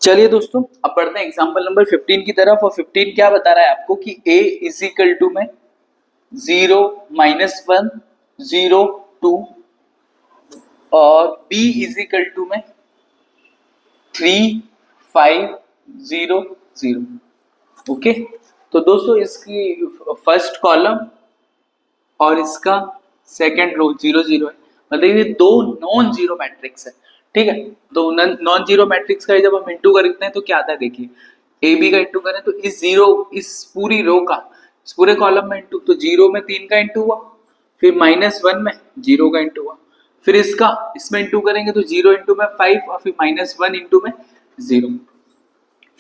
चलिए दोस्तों, अब बढ़ते हैं एग्जांपल नंबर 15 की तरफ। और 15 क्या बता रहा है आपको कि a इज इक्वल टू में 0 -1 0 2 और b इज इक्वल टू में 3 5 0 0। ओके, तो दोस्तों इसकी फर्स्ट कॉलम और इसका सेकंड रो 0 0 है, मतलब ये दो नॉन जीरो मैट्रिक्स है। ठीक है, तो नॉन जीरो मैट्रिक्स का जब हम इंटू करते हैं तो क्या आता है, देखिए ए बी का इंटू करें तो इस जीरो, इस पूरी रो का, इस पूरे कॉलम में इंटू, तो जीरो में 3 का इंटू हुआ, फिर -1 में 0 का इंटू हुआ, फिर इसका इसमें इंटू करेंगे तो 0 इंटू में 5 और फिर -1 इंटू में 0,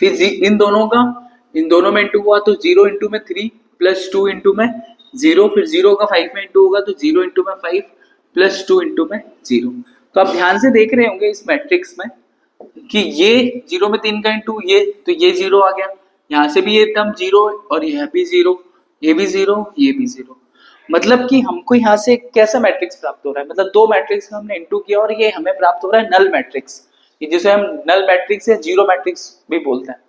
फिर इन दोनों में इंटू हुआ तो 0 इंटू में 3 प्लस 2 इंटू में 0, फिर 0 का 5 में इंटू होगा तो 0 इंटू में 5 प्लस 2 इंटू में 0। तो आप ध्यान से देख रहे होंगे इस मैट्रिक्स में कि ये 0 में 3 का इंटू, ये तो ये 0 आ गया, यहाँ से भी ये टर्म 0 और यह भी 0, ये भी 0, ये भी 0। मतलब कि हमको यहाँ से कैसा मैट्रिक्स प्राप्त हो रहा है, मतलब दो मैट्रिक्स का हमने इंटू किया और ये हमें प्राप्त हो रहा है नल मैट्रिक्स, जिसे हम नल मैट्रिक्स या जीरो मैट्रिक्स भी बोलते हैं,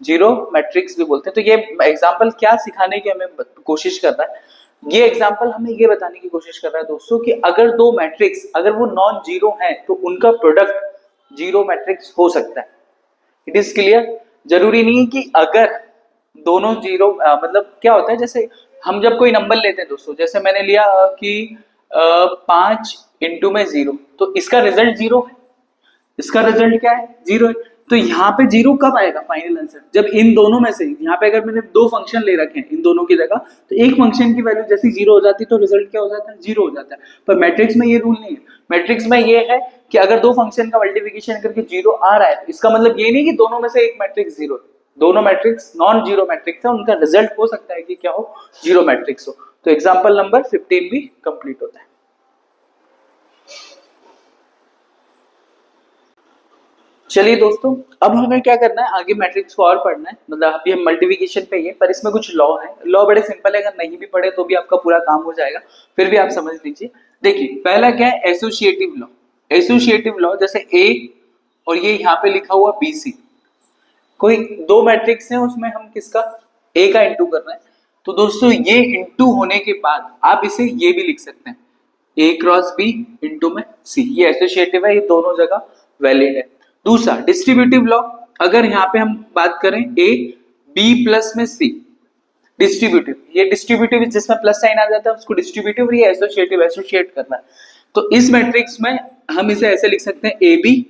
जीरो मैट्रिक्स भी बोलते हैं। तो ये एग्जाम्पल क्या सिखाने की हमें कोशिश कर रहा है, ये एग्जाम्पल हमें ये बताने की कोशिश कर रहा है दोस्तों कि अगर दो मैट्रिक्स अगर वो नॉन जीरो हैं तो उनका प्रोडक्ट जीरो मैट्रिक्स हो सकता है। It is clear. जरूरी नहीं कि अगर दोनों जीरो, मतलब क्या होता है, जैसे हम जब कोई नंबर लेते हैं दोस्तों, जैसे मैंने लिया कि 5 इंटू में 0, तो इसका रिजल्ट 0 है, इसका रिजल्ट क्या है, 0 है। तो यहाँ पे 0 कब आएगा फाइनल आंसर, जब इन दोनों में से, यहाँ पे अगर मैंने दो फंक्शन ले रखे हैं इन दोनों की जगह, तो एक फंक्शन की वैल्यू जैसे 0 हो जाती है तो रिजल्ट क्या हो जाता है, 0 हो जाता है। पर मैट्रिक्स में ये रूल नहीं है। मैट्रिक्स में ये है कि अगर दो फंक्शन का मल्टीप्लिकेशन करके 0 आ रहा है तो इसका मतलब ये नहीं कि दोनों में से एक मैट्रिक्स 0 है। दोनों मैट्रिक्स नॉन जीरो मैट्रिक्स है, उनका रिजल्ट हो सकता है कि क्या हो, जीरो मैट्रिक्स हो। तो एग्जाम्पल नंबर 15 भी कंप्लीट होता है। चलिए दोस्तों, अब हमें क्या करना है, आगे मैट्रिक्स को और पढ़ना है, मतलब अभी हम मल्टीप्लिकेशन पे ही है, पर इसमें कुछ लॉ है। लॉ बड़े सिंपल है, अगर नहीं भी पढ़े तो भी आपका पूरा काम हो जाएगा, फिर भी आप समझ लीजिए। देखिए पहला क्या है, एसोसिएटिव लॉ। एसोसिएटिव लॉ जैसे ए और ये यहाँ पे लिखा हुआ बी सी, कोई दो मैट्रिक्स है उसमें हम किसका, ए का इंटू कर रहे हैं, तो दोस्तों ये इंटू होने के बाद आप इसे ये भी लिख सकते हैं, ए क्रॉस बी इंटू में सी, ये एसोसिएटिव है, ये दोनों जगह वैलिड है। दूसरा डिस्ट्रीब्यूटिव लॉ, अगर यहाँ पे हम बात करें ए बी प्लस में सी, डिस्ट्रीब्यूटिव, ये डिस्ट्रीब्यूटिव जिसमें प्लस साइन आ जाता है उसको डिस्ट्रीब्यूटिव, और ये एसोसिएटिव, एसोसिएट करना है। तो इस मैट्रिक्स में हम इसे ऐसे लिख सकते हैं, ए बी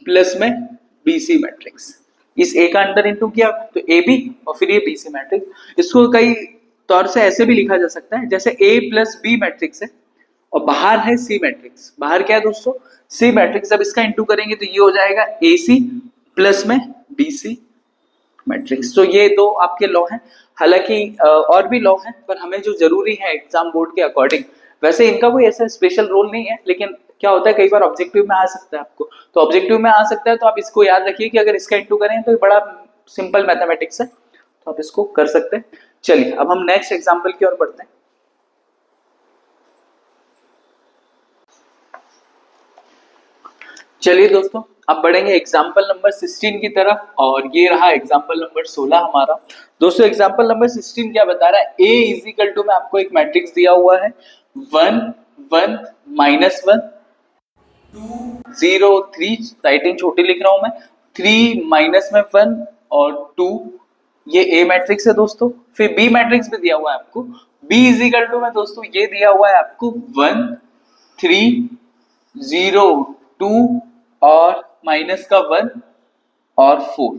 प्लस में बी सी मैट्रिक्स, इस ए का अंदर इंटू किया तो ए बी और फिर ये बी सी मैट्रिक्स। इसको कई तौर से ऐसे भी लिखा जा सकता है, जैसे ए प्लस बी मैट्रिक्स है और बाहर है सी मैट्रिक्स, बाहर क्या है दोस्तों, सी मैट्रिक्स। अब इसका इंटू करेंगे तो ये हो जाएगा ए सी प्लस में बी सी मैट्रिक्स। तो ये दो आपके लॉ हैं, हालांकि और भी लॉ हैं, पर हमें जो जरूरी है एग्जाम बोर्ड के अकॉर्डिंग, वैसे इनका कोई ऐसा स्पेशल रोल नहीं है, लेकिन क्या होता है कई बार ऑब्जेक्टिव में आ सकता है आपको, तो ऑब्जेक्टिव में आ सकता है तो आप इसको याद रखिए कि अगर इसका इंटू करें तो ये बड़ा सिंपल मैथमेटिक्स है, तो आप इसको कर सकते हैं। चलिए अब हम नेक्स्ट एग्जाम्पल की ओर बढ़ते हैं। चलिए दोस्तों, अब बढ़ेंगे एग्जाम्पल नंबर 16 की तरफ, और ये रहा एग्जाम्पल नंबर 16 हमारा। दोस्तों एग्जाम्पल नंबर 16 क्या बता रहा है, a इज इक्वल टू में आपको एक मैट्रिक्स दिया हुआ है 1 1 -1 2 0 3, राइटिंग छोटी लिख रहा हूं मैं, 3 माइनस में 1 और 2, ये a मैट्रिक्स है दोस्तों। फिर b मैट्रिक्स भी दिया हुआ है आपको, b इज इक्वल टू में दोस्तों ये दिया हुआ है आपको 1 3 0 2 और माइनस का 1 और 4,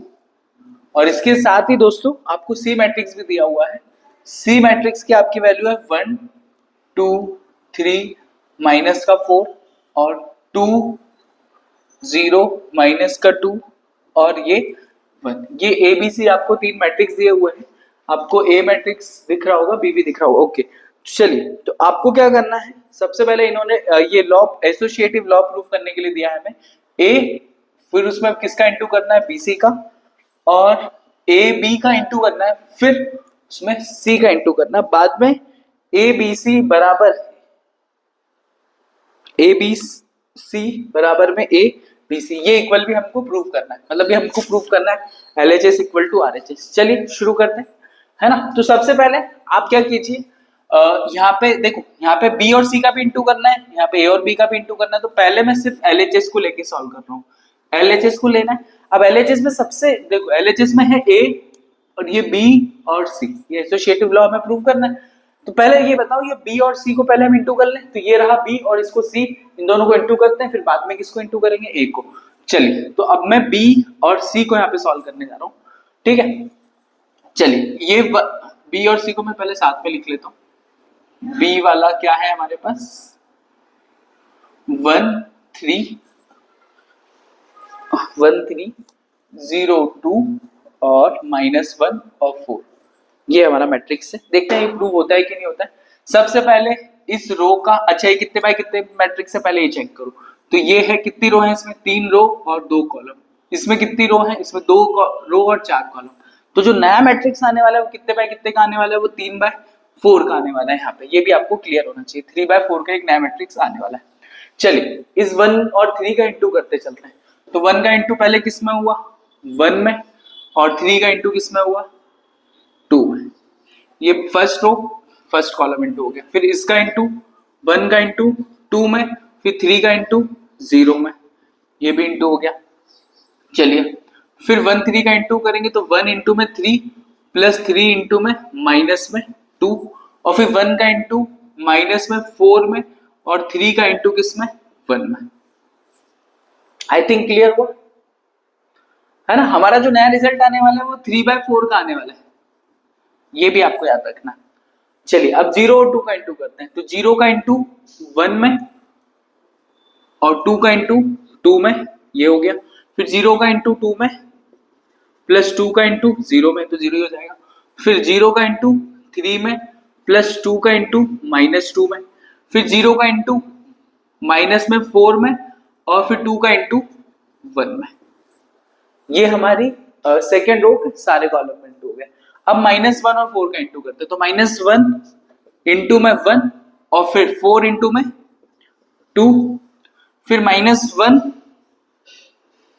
और इसके साथ ही दोस्तों आपको सी मैट्रिक्स भी दिया हुआ है। सी मैट्रिक्स की आपकी वैल्यू है 1 2 3 माइनस का 4 और 2 0 माइनस का 2 और ये 1। ये ए बी सी आपको तीन मैट्रिक्स दिए हुए हैं, आपको ए मैट्रिक्स दिख रहा होगा, बी भी दिख रहा होगा। ओके चलिए, तो आपको क्या करना है, सबसे पहले इन्होंने ये लॉ, एसोसिएटिव लॉ प्रूफ करने के लिए दिया है हमें ए, फिर उसमें किसका इंटू करना है, बीसी का, और ए बी का इंटू करना है, फिर उसमें सी का इंटू करना है, बाद में ए बी सी बराबर, ए बी सी बराबर में ए BC, ये इक्वल भी हमको प्रूव करना है, मतलब ये हमको प्रूव करना है LHS इक्वल टू RHS। चलिए शुरू करते हैं, है ना। तो सबसे पहले आप क्या कीजिए, यहाँ पे देखो, यहाँ पे B और C का भी इंटू करना है, यहाँ पे A और B का भी इंटू करना है। तो पहले मैं सिर्फ LHS को लेके सॉल्व कर रहा हूँ, LHS को लेना है। अब LHS में सबसे देखो, LHS में है A और ये B और C, ये एसोसिएटिव लॉ हमें प्रूव करना है। तो पहले ये बताओ, ये B और C को पहले हम इंटू कर लें। तो ये रहा B और इसको C, इन दोनों को इंटू करते हैं, फिर बाद में किसको इंटू करेंगे, A को। चलिए, तो अब मैं B और C को यहाँ पे सॉल्व करने जा रहा हूँ, ठीक है। चलिए, ये B और C को मैं पहले साथ में लिख लेता हूँ। B वाला क्या है हमारे पास, 1 3 0 2 और -1 और 4, ये हमारा मैट्रिक्स है। देखते हैं ये प्रूव होता है कि नहीं होता है। सबसे पहले इस रो का, अच्छा ये कितने बाय कितने मैट्रिक्स है पहले ये चेक करो। तो ये है, कितनी रो है इसमें, 3 रो और 2 कॉलम। इसमें कितनी रो है, इसमें 2 रो और 4 कॉलम। तो जो नया मैट्रिक्स आने वाला है वो कितने बाय कितने का आने वाला है, वो 3/4 का आने वाला है। यहाँ पे ये भी आपको क्लियर होना चाहिए, 3/4 का एक नया मैट्रिक्स आने वाला है। चलिए, इस 1 और 3 का इंटू करते चलते हैं। तो 1 का इंटू पहले किस में हुआ, 1 में, और 3 का इंटू किस में हुआ, 2 में। ये first row first column into हो गया। फिर इसका इंटू, 1 का इंटू 2 में, फिर 3 का इंटू 0 में, ये भी इंटू हो गया। चलिए, फिर 1 3 का इंटू करेंगे तो 1 इंटू में 3 प्लस 3 इंटू में माइनस में 2, और फिर 1 का इंटू माइनस में 4 में, और 3 का इंटू किस में, 1 में। आई थिंक क्लियर हुआ, है ना। हमारा जो नया रिजल्ट आने वाला है वो 3/4 का आने वाला है, ये भी आपको याद रखना। चलिए, अब 0 और 2 का इंटू करते हैं। तो 0 का इंटू 1 में और 2 का इंटू 2 में, ये हो गया। फिर 0 का इंटू 2 में प्लस 2 का इंटू 0 में, तो 0 ही हो जाएगा। फिर 0 का इंटू 3 में प्लस 2 का इंटू -2 में, फिर 0 का इंटू माइनस में 4 में, और फिर 2 का इंटू 1 में। ये हमारी सेकेंड रो के सारे कॉलम में इंटू हो गए। अब -1 और 4 का इंटू करते हैं। तो -1 इंटू में 1, और फिर 4 इंटू में 2, फिर -1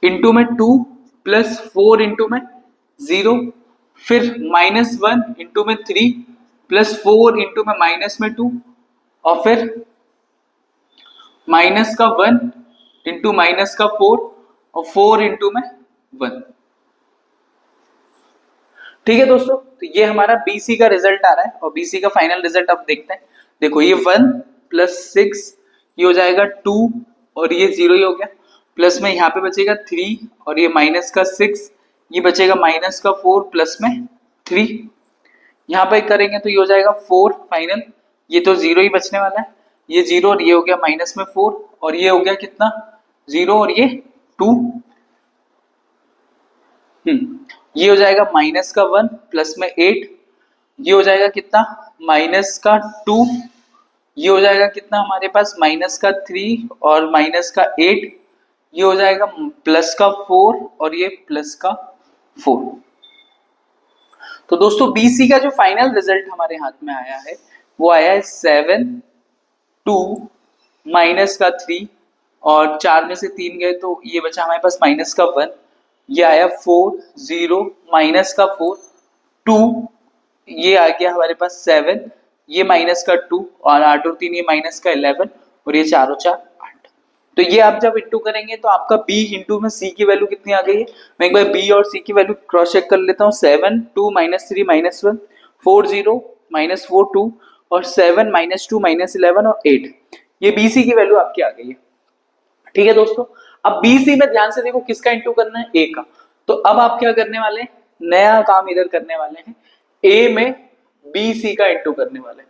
इंटू में 2 प्लस 4 इंटू में 0, फिर -1 इंटू में 3 प्लस 4 इंटू में माइनस में 2, और फिर माइनस का 1 इंटू माइनस का 4, और 4 इंटू में 1। ठीक है दोस्तों, तो ये हमारा BC का रिजल्ट आ रहा है, और BC का फाइनल रिजल्ट अब देखते हैं। देखो, ये 1 प्लस 6, ये हो जाएगा 2, और ये 0 ही हो गया। प्लस में यहाँ पे बचेगा 3, और ये माइनस का 6, ये बचेगा माइनस का 4 प्लस में 3। यहाँ पे करेंगे तो ये हो जाएगा 4 फाइनल, ये तो 0 ही बचने वाला है। ये 0 और ये हो गया माइनस में 4, और ये हो गया कितना, 0 और ये 2। ये हो जाएगा माइनस का 1 प्लस में 8, ये हो जाएगा कितना, माइनस का 2, ये हो जाएगा कितना हमारे पास, माइनस का 3 और माइनस का 8, ये हो जाएगा प्लस का 4 और ये प्लस का 4। तो दोस्तों, BC का जो फाइनल रिजल्ट हमारे हाथ में आया है वो आया है 7 2 माइनस का 3, और 4 में से 3 गए तो ये बचा हमारे पास माइनस का 1, ये आया 4 0 माइनस का 4 2, ये आ गया हमारे पास 7, ये माइनस का 2, और 8 और 3 ये माइनस का 11, और ये 4 और 4 8। तो ये आप जब इंटू करेंगे तो आपका B इंटू में C की वैल्यू कितनी आ गई है, मैं एक बार B और C की वैल्यू क्रॉस चेक कर लेता हूँ। 7 2 -3 -1 4 0 -4 2, और 7 -2 -11 और 8, ये BC की वैल्यू आपकी आ गई है। ठीक है दोस्तों, अब BC में ध्यान से देखो किसका इंटू करना है, A का। तो अब आप क्या करने वाले हैं, नया काम इधर करने वाले हैं, A में BC का इंटू करने वाले हैं।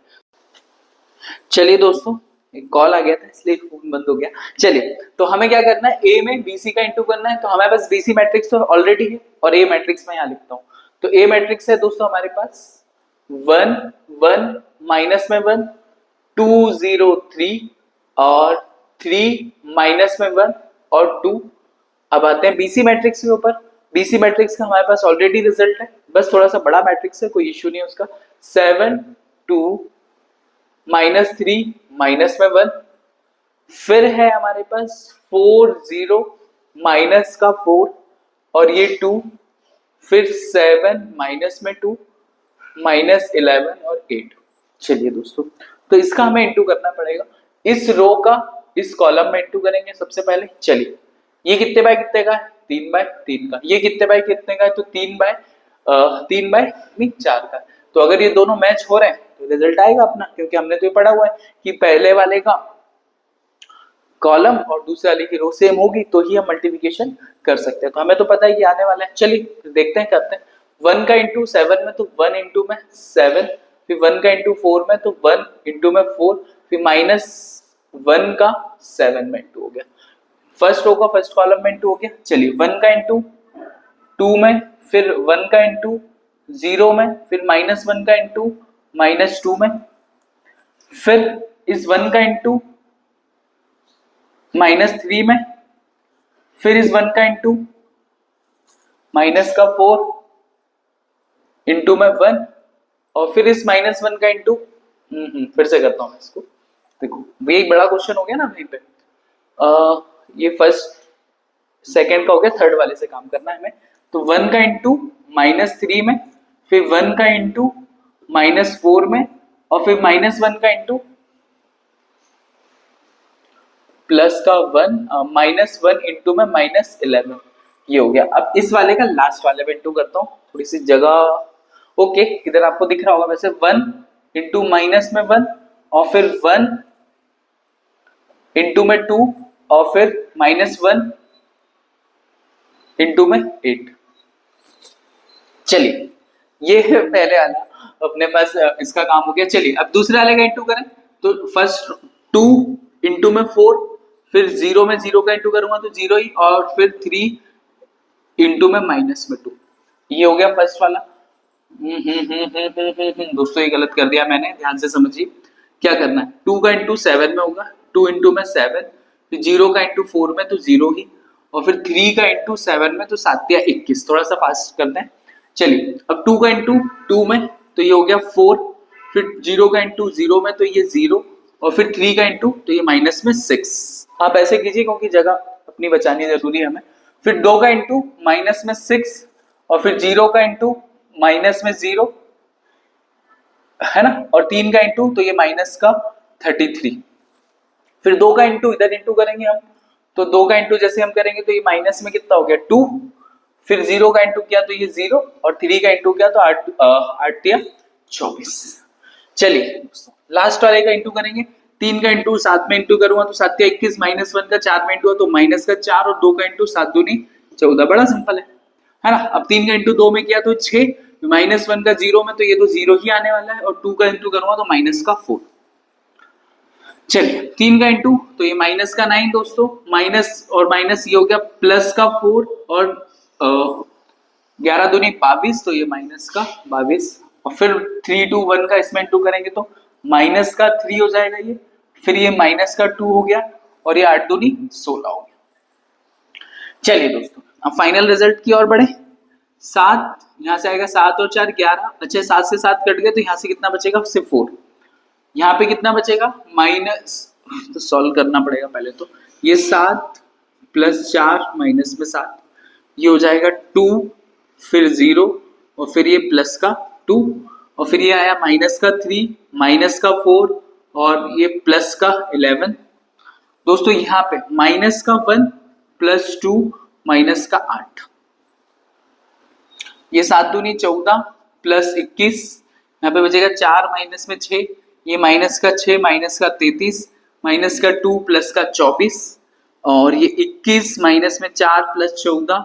चलिए दोस्तों, एक कॉल आ गया था इसलिए फोन बंद हो गया। चलिए, तो हमें क्या करना है, A में BC का इंटू करना है। तो हमारे पास BC मैट्रिक्स तो ऑलरेडी है, और A मैट्रिक्स में यहाँ लिखता हूँ। तो A मैट्रिक्स है दोस्तों हमारे पास 1 1 माइनस में 1 2 0 3 और 3 माइनस में 1 और 2। अब आते हैं BC मैट्रिक्स के ऊपर। BC मैट्रिक्स का हमारे पास ऑलरेडी रिजल्ट है, बस थोड़ा सा बड़ा मैट्रिक्स है, कोई इश्यू नहीं है उसका। 7 2 -3 माइनस में 1, फिर है हमारे पास 4 0 माइनस का 4 और ये 2, फिर 7 माइनस में 2, माइनस 11 और 8। चलिए दोस्तों, तो इसका हमें इंटू करना पड़ेगा। इस रो का इस कॉलम में इंटू करेंगे सबसे पहले। चलिए, ये कितने बाय कितने का है? 3 बाय 3 का। ये कितने बाय कितने का है? तो 3 बाय 4 का। तो अगर ये दोनों मैच हो रहे हैं तो रिजल्ट आएगा अपना, क्योंकि हमने तो ये पढ़ा हुआ है कि पहले वाले का कॉलम और दूसरे वाले की रो सेम होगी तो ही हम मल्टीप्लिकेशन कर सकते हैं। तो हमें तो पता है कि आने वाला है। चलिए देखते हैं, करते हैं। 1 का इंटू 7 में तो 1 इंटू में 7, फिर 1 का इंटू 4 में तो 1 इंटू में 4, फिर माइनस 1 का 7 में इंटू हो गया। फर्स्ट रो का फर्स्ट कॉलम में इंटू हो गया। चलिए 1 का इंटू 2 में, फिर 1 का इंटू 0 में, फिर माइनस 1 का इंटू माइनस 2 में, फिर इस 1 का इंटू माइनस 3 में, फिर इस 1 का इंटू माइनस का 4 इंटू में 1, और फिर इस माइनस 1 का इंटू फिर से करता हूं मैं इसको। देखो ये एक बड़ा क्वेश्चन हो गया ना वहीं पे। ये फर्स्ट सेकंड का हो गया, थर्ड वाले से काम करना है हमें। तो 1 का इंटू माइनस 3 में, फिर 1 का इंटू माइनस 4 में, और फिर माइनस 1 का इंटू प्लस का 1, माइनस 1 इंटू में माइनस 11। ये हो गया। अब इस वाले का लास्ट वाले में इंटू करता हूँ, थोड़ी सी जगह। ओके, इधर आपको दिख रहा होगा वैसे 1 इंटू माइनस में 1, और फिर 1 इंटू में 2, और फिर माइनस 1 इंटू में 8। चलिए ये पहले वाला अपने पास इसका काम हो गया। चलिए अब दूसरे वाले का इंटू करें। तो फर्स्ट 2 इंटू में 4, फिर 0 में 0 का इंटू करूंगा तो 0 ही, और फिर 3 इंटू में माइनस में 2। ये हो गया फर्स्ट वाला। दोस्तों ये गलत कर दिया मैंने, ध्यान से समझिए क्या करना है। 2 का इंटू 7 में होगा, 2 इंटू में 7, फिर 0 का इंटू 4 में तो 0 ही, और फिर 3 का इंटू 7 में तो 7 या 21। थोड़ा सा फास्ट करते हैं। चलिए अब 2 का इंटू 2 में तो ये हो गया 4, फिर 0 का इंटू 0 में तो ये 0, और फिर 3 का इंटू तो ये माइनस में 6। आप ऐसे कीजिए क्योंकि जगह अपनी बचानी जरूरी है हमें। फिर 2 का इंटू माइनस में 6, और फिर 0 का इंटू माइनस में 0 है ना, और 3 का इंटू तो ये माइनस का 33। फिर 2 का इंटू इधर इंटू करेंगे हम, तो 2 का इंटू जैसे हम करेंगे तो ये माइनस में कितना हो गया 2, फिर 0 का इंटू किया तो ये 0, और 3 का इंटू किया तो 8 या 24। चलिए लास्ट वाले का इंटू करेंगे। 3 का इंटू 7 में इंटू करूंगा तो 7 या 21, माइनस 1 का 4 में इंटू तो माइनस का 4, और 2 का इंटू 7 दूनी 14। बड़ा सिंपल है ना। अब 3 का इंटू 2 में किया तो 6, माइनस 1 का 0 में तो ये तो 0 ही आने वाला है, और 2 का इंटू करूंगा तो माइनस का 4। चलिए 3 का इंटू तो ये माइनस का 9 दोस्तों, माइनस और माइनस ये हो गया प्लस का 4, और 11 दूनी 22, तो ये माइनस का 22, और फिर 3 2 1 का इसमें इंटू करेंगे तो माइनस का 3 हो जाएगा ये, फिर ये माइनस का 2 हो गया, और ये 8 दूनी 16 हो गया। चलिए दोस्तों अब फाइनल रिजल्ट की ओर बढ़े। 7 यहाँ से आएगा, 7 और 4 11। अच्छा 7 से 7 कट गए तो यहाँ से कितना बचेगा? सिर्फ 4। यहाँ पे कितना बचेगा? माइनस, तो सॉल्व करना पड़ेगा पहले। तो ये 7 प्लस 4 माइनस में 7, ये हो जाएगा 2, फिर 0, और फिर ये प्लस का 2, और फिर ये आया माइनस का 3, माइनस का 4, और ये प्लस का 11। दोस्तों यहाँ पे माइनस का 1 प्लस 2 माइनस का 8, ये 7 दूनी 14 प्लस 21, यहाँ पे बचेगा 4 माइनस में 6, ये माइनस का 6 माइनस का 33, माइनस का 2 प्लस का 24, और ये 21 माइनस में 4 प्लस 14,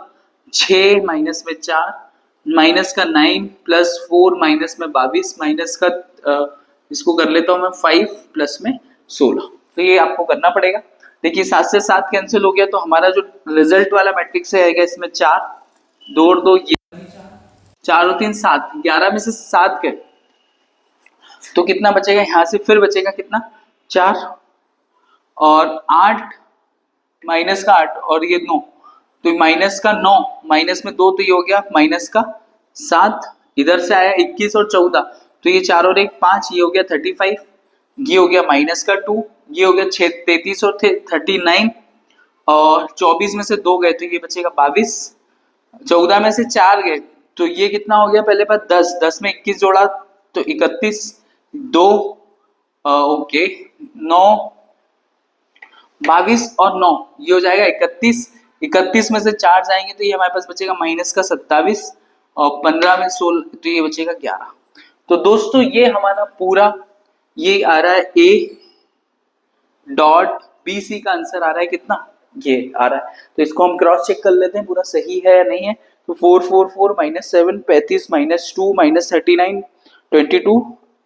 6 माइनस में 4, माइनस का 9 प्लस 4 माइनस में 22, माइनस का इसको कर लेता हूं मैं 5 प्लस में 16। तो ये आपको करना पड़ेगा। देखिए 7 से 7 कैंसिल हो गया, तो हमारा जो रिजल्ट वाला मैट्रिक्स आएगा इसमें 4 2 और 2 ये 4 और 3 7, 11 में से 7 गए तो कितना बचेगा? यहाँ से फिर बचेगा कितना? 4 और 8 माइनस का 8 और ये 9, तो माइनस का 9 माइनस में 2 तो ये हो गया माइनस का 7, इधर से आया 21 और 14, तो ये 4 और 1 5, ये हो गया 35, ये हो गया माइनस का 2, ये हो गया 33 और 39, और 24 में से 2 गए तो ये बचेगा 22, 14 में से 4 गए तो ये कितना हो गया, पहले बार 10, 10 में 21 जोड़ा तो 31, 2 ओके 9, 22 और 9 ये हो जाएगा 31, 31 में से 4 जाएंगे तो ये हमारे पास बचेगा माइनस का 27 और 15 में 16 तो ये बचेगा 11। तो दोस्तों ये हमारा पूरा ये आ रहा है ए डॉट बी सी का आंसर आ रहा है कितना, ये आ रहा है। तो इसको हम क्रॉस चेक कर लेते हैं पूरा सही है या नहीं है। तो 4 4 4 माइनस 7 35 माइनस 2 माइनस 39 22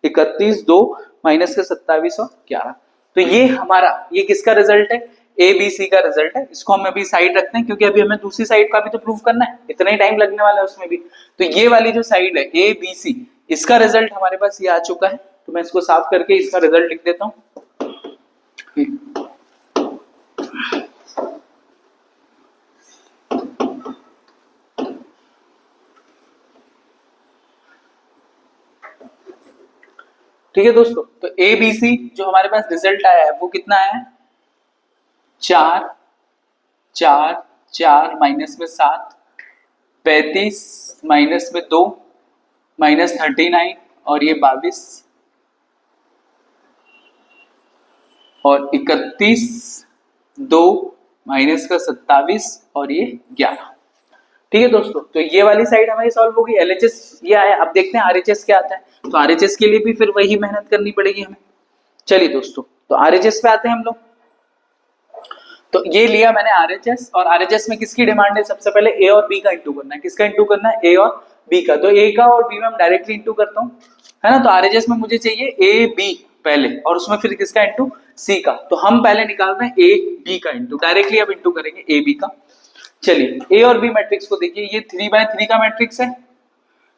31 2 माइनस का 27 और 11। तो ये हमारा ये किसका रिजल्ट है, ए बी सी का रिजल्ट है। इसको हम अभी साइड रखते हैं क्योंकि अभी हमें दूसरी साइड का भी तो प्रूव करना है, इतना ही टाइम लगने वाला है उसमें भी। तो ये वाली जो साइड है ए बी सी इसका रिजल्ट हमारे पास ये आ चुका है। तो मैं इसको साफ करके इसका रिजल्ट लिख देता हूँ। ठीक है दोस्तों, तो ए बी सी जो हमारे पास रिजल्ट आया है वो कितना आया है, 4 4 4 माइनस में 7 35 माइनस में 2 माइनस 39 और ये 22 और 31 2 माइनस का 27 और ये 11। ठीक है दोस्तों, तो ये वाली साइड हमारी सॉल्व होगी। एलएचएस ये आया, अब देखते हैं आरएचएस क्या आता है। तो आरएचएस के लिए भी फिर वही मेहनत करनी पड़ेगी हमें। चलिए दोस्तों, तो आरएचएस पे आते हैं हम लोग। तो ये लिया मैंने आरएचएस, और आरएचएस में किसकी डिमांड है, सबसे पहले ए और बी का इंटू करना है। किसका इंटू करना है, ए और बी का। तो ए का और बी में हम डायरेक्टली इंटू करता हूँ, है ना। तो आरएचएस में मुझे चाहिए ए बी पहले और उसमें फिर किसका इंटू, सी का। तो हम पहले निकाल रहे हैं ए बी का इंटू, डायरेक्टली अब इंटू करेंगे ए बी का। चलिए ए और बी मैट्रिक्स को देखिए, ये 3/3 का मैट्रिक्स है।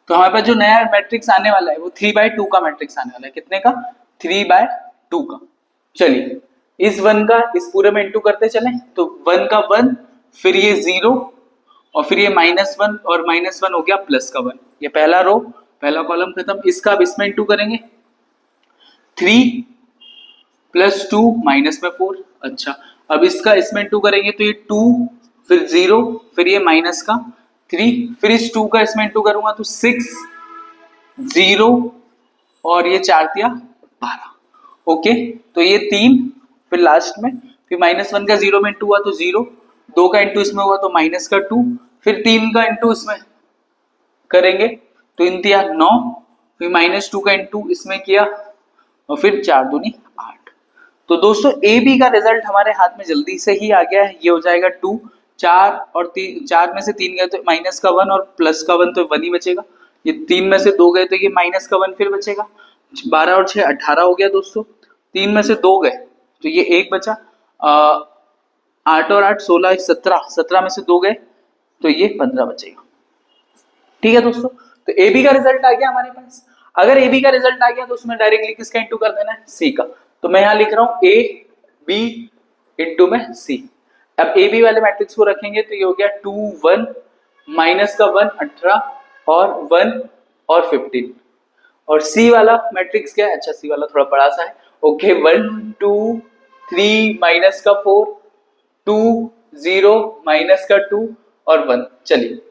तो हमारे पास जो नया मैट्रिक्स आने वाला है वो 3/2 का मैट्रिक्स आने वाला है। कितने का, 3/2 का। चलिए इस 1 का इस पूरे में इंटू करते चले। तो 1 का 1, फिर ये 0 और फिर ये -1 और -1 हो गया प्लस का 1। ये पहला रो पहला कॉलम खत्म। इसका अब इसमें इंटू करेंगे, 3 + 2 -4। अच्छा, अब इसका इसमें इंटू करेंगे तो ये 2 फिर 0 फिर ये माइनस का 3 फिर इस 2 का इसमें इंटू करूंगा तो 6 0 और ये 4 दिया 12। ओके, तो ये 3 फिर लास्ट में फिर -1 का 0 में इंटू हुआ तो 0, 2 का इंटू इसमें हुआ तो माइनस का 2, फिर 3 का इंटू इसमें करेंगे तो इन दिया 9, फिर -2 का इंटू इसमें किया और फिर 4 दूनी 8। तो दोस्तों ए बी का रिजल्ट हमारे हाथ में जल्दी से ही आ गया है। ये हो जाएगा 2, 4 और 3, 4 में से 3 गए तो माइनस का 1 और प्लस का 1 तो 1 ही बचेगा। ये 3 में से 2 गए तो ये माइनस का 1 फिर बचेगा। 12 और 6 18 हो गया दोस्तों। 3 में से 2 गए तो ये 1 बचा। 8 और 8 16 17, 17 में से 2 गए तो ये 15 बचेगा। ठीक है दोस्तों, तो ए बी का रिजल्ट आ गया हमारे पास। अगर ए बी का रिजल्ट आ गया तो उसमें डायरेक्टली किसका इंटू कर देना है, सी का। तो मैं यहां लिख रहा हूं ए बी इंटू में सी। अब ए बी वाले मैट्रिक्स को रखेंगे तो ये हो गया 2 1 माइनस का 1 18 और 1 और 15। और सी वाला मैट्रिक्स क्या है, अच्छा सी वाला थोड़ा बड़ा सा है। ओके 1 2 3 माइनस का 4 2 0 माइनस का 2 और 1। चलिए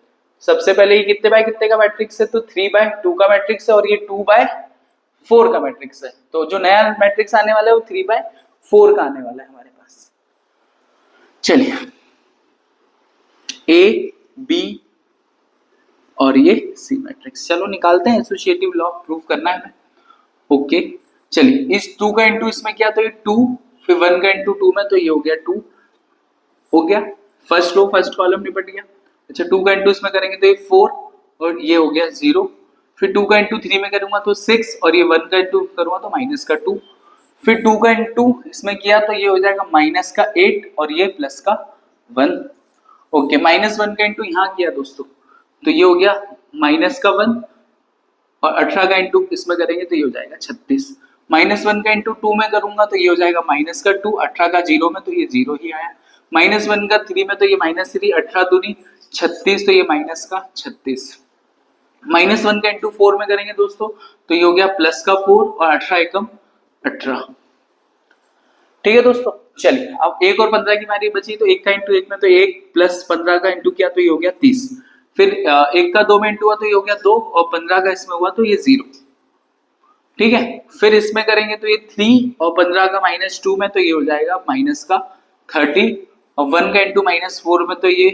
सबसे पहले ये कितने बाय कितने का मैट्रिक्स है, तो 3/2 का मैट्रिक्स है और ये 2/4 का मैट्रिक्स है। तो जो नया मैट्रिक्स आने वाला है वो 3/4 का आने वाला है हमारे पास। चलिए ए बी और ये सी मैट्रिक्स, चलो निकालते हैं। एसोसिएटिव लॉ प्रूव करना है हमें। ओके चलिए इस 2 का इंटू इसमें किया तो ये 2, फिर 1 का इंटू 2 में तो ये हो गया 2 हो गया। फर्स्ट रो फर्स्ट कॉलम निपट गया। अच्छा 2 का इंटू इसमें करेंगे तो ये 4 और ये हो गया 0, फिर 2 का इंटू 3 में करूंगा तो 6 और ये 1 का इंटू करूंगा तो माइनस का 2, फिर 2 का इंटू इसमें किया तो ये हो जाएगा माइनस का 8 और ये प्लस का 1। ओके -1 का इंटू यहाँ किया दोस्तों तो ये हो गया माइनस का 1 और 18 का इंटू इसमें करेंगे तो ये हो जाएगा 36। -1 का इंटू 2 में करूंगा तो ये हो जाएगा माइनस का 2, 18 का 0 में तो ये 0 ही आया। -1 का 3 में तो ये -3, 18 दूनी 36 तो ये माइनस का 36। -1 का इंटू 4 में करेंगे दोस्तों तो ये हो गया प्लस का 4 और 18 एकम 18। ठीक है दोस्तों, चलिए अब 1 और 15 की बारी बची, तो 1 का इंटू 1 में तो 1 प्लस 15 का इंटू किया तो ये हो गया 30, फिर 1 का 2 में इंटू हुआ तो ये हो गया 2, और 15 का इसमें हुआ तो ये 0। ठीक है, फिर इसमें करेंगे तो ये 3 और 15 का -2 में तो ये हो जाएगा माइनस का 30, और 1 का इंटू -4 में तो ये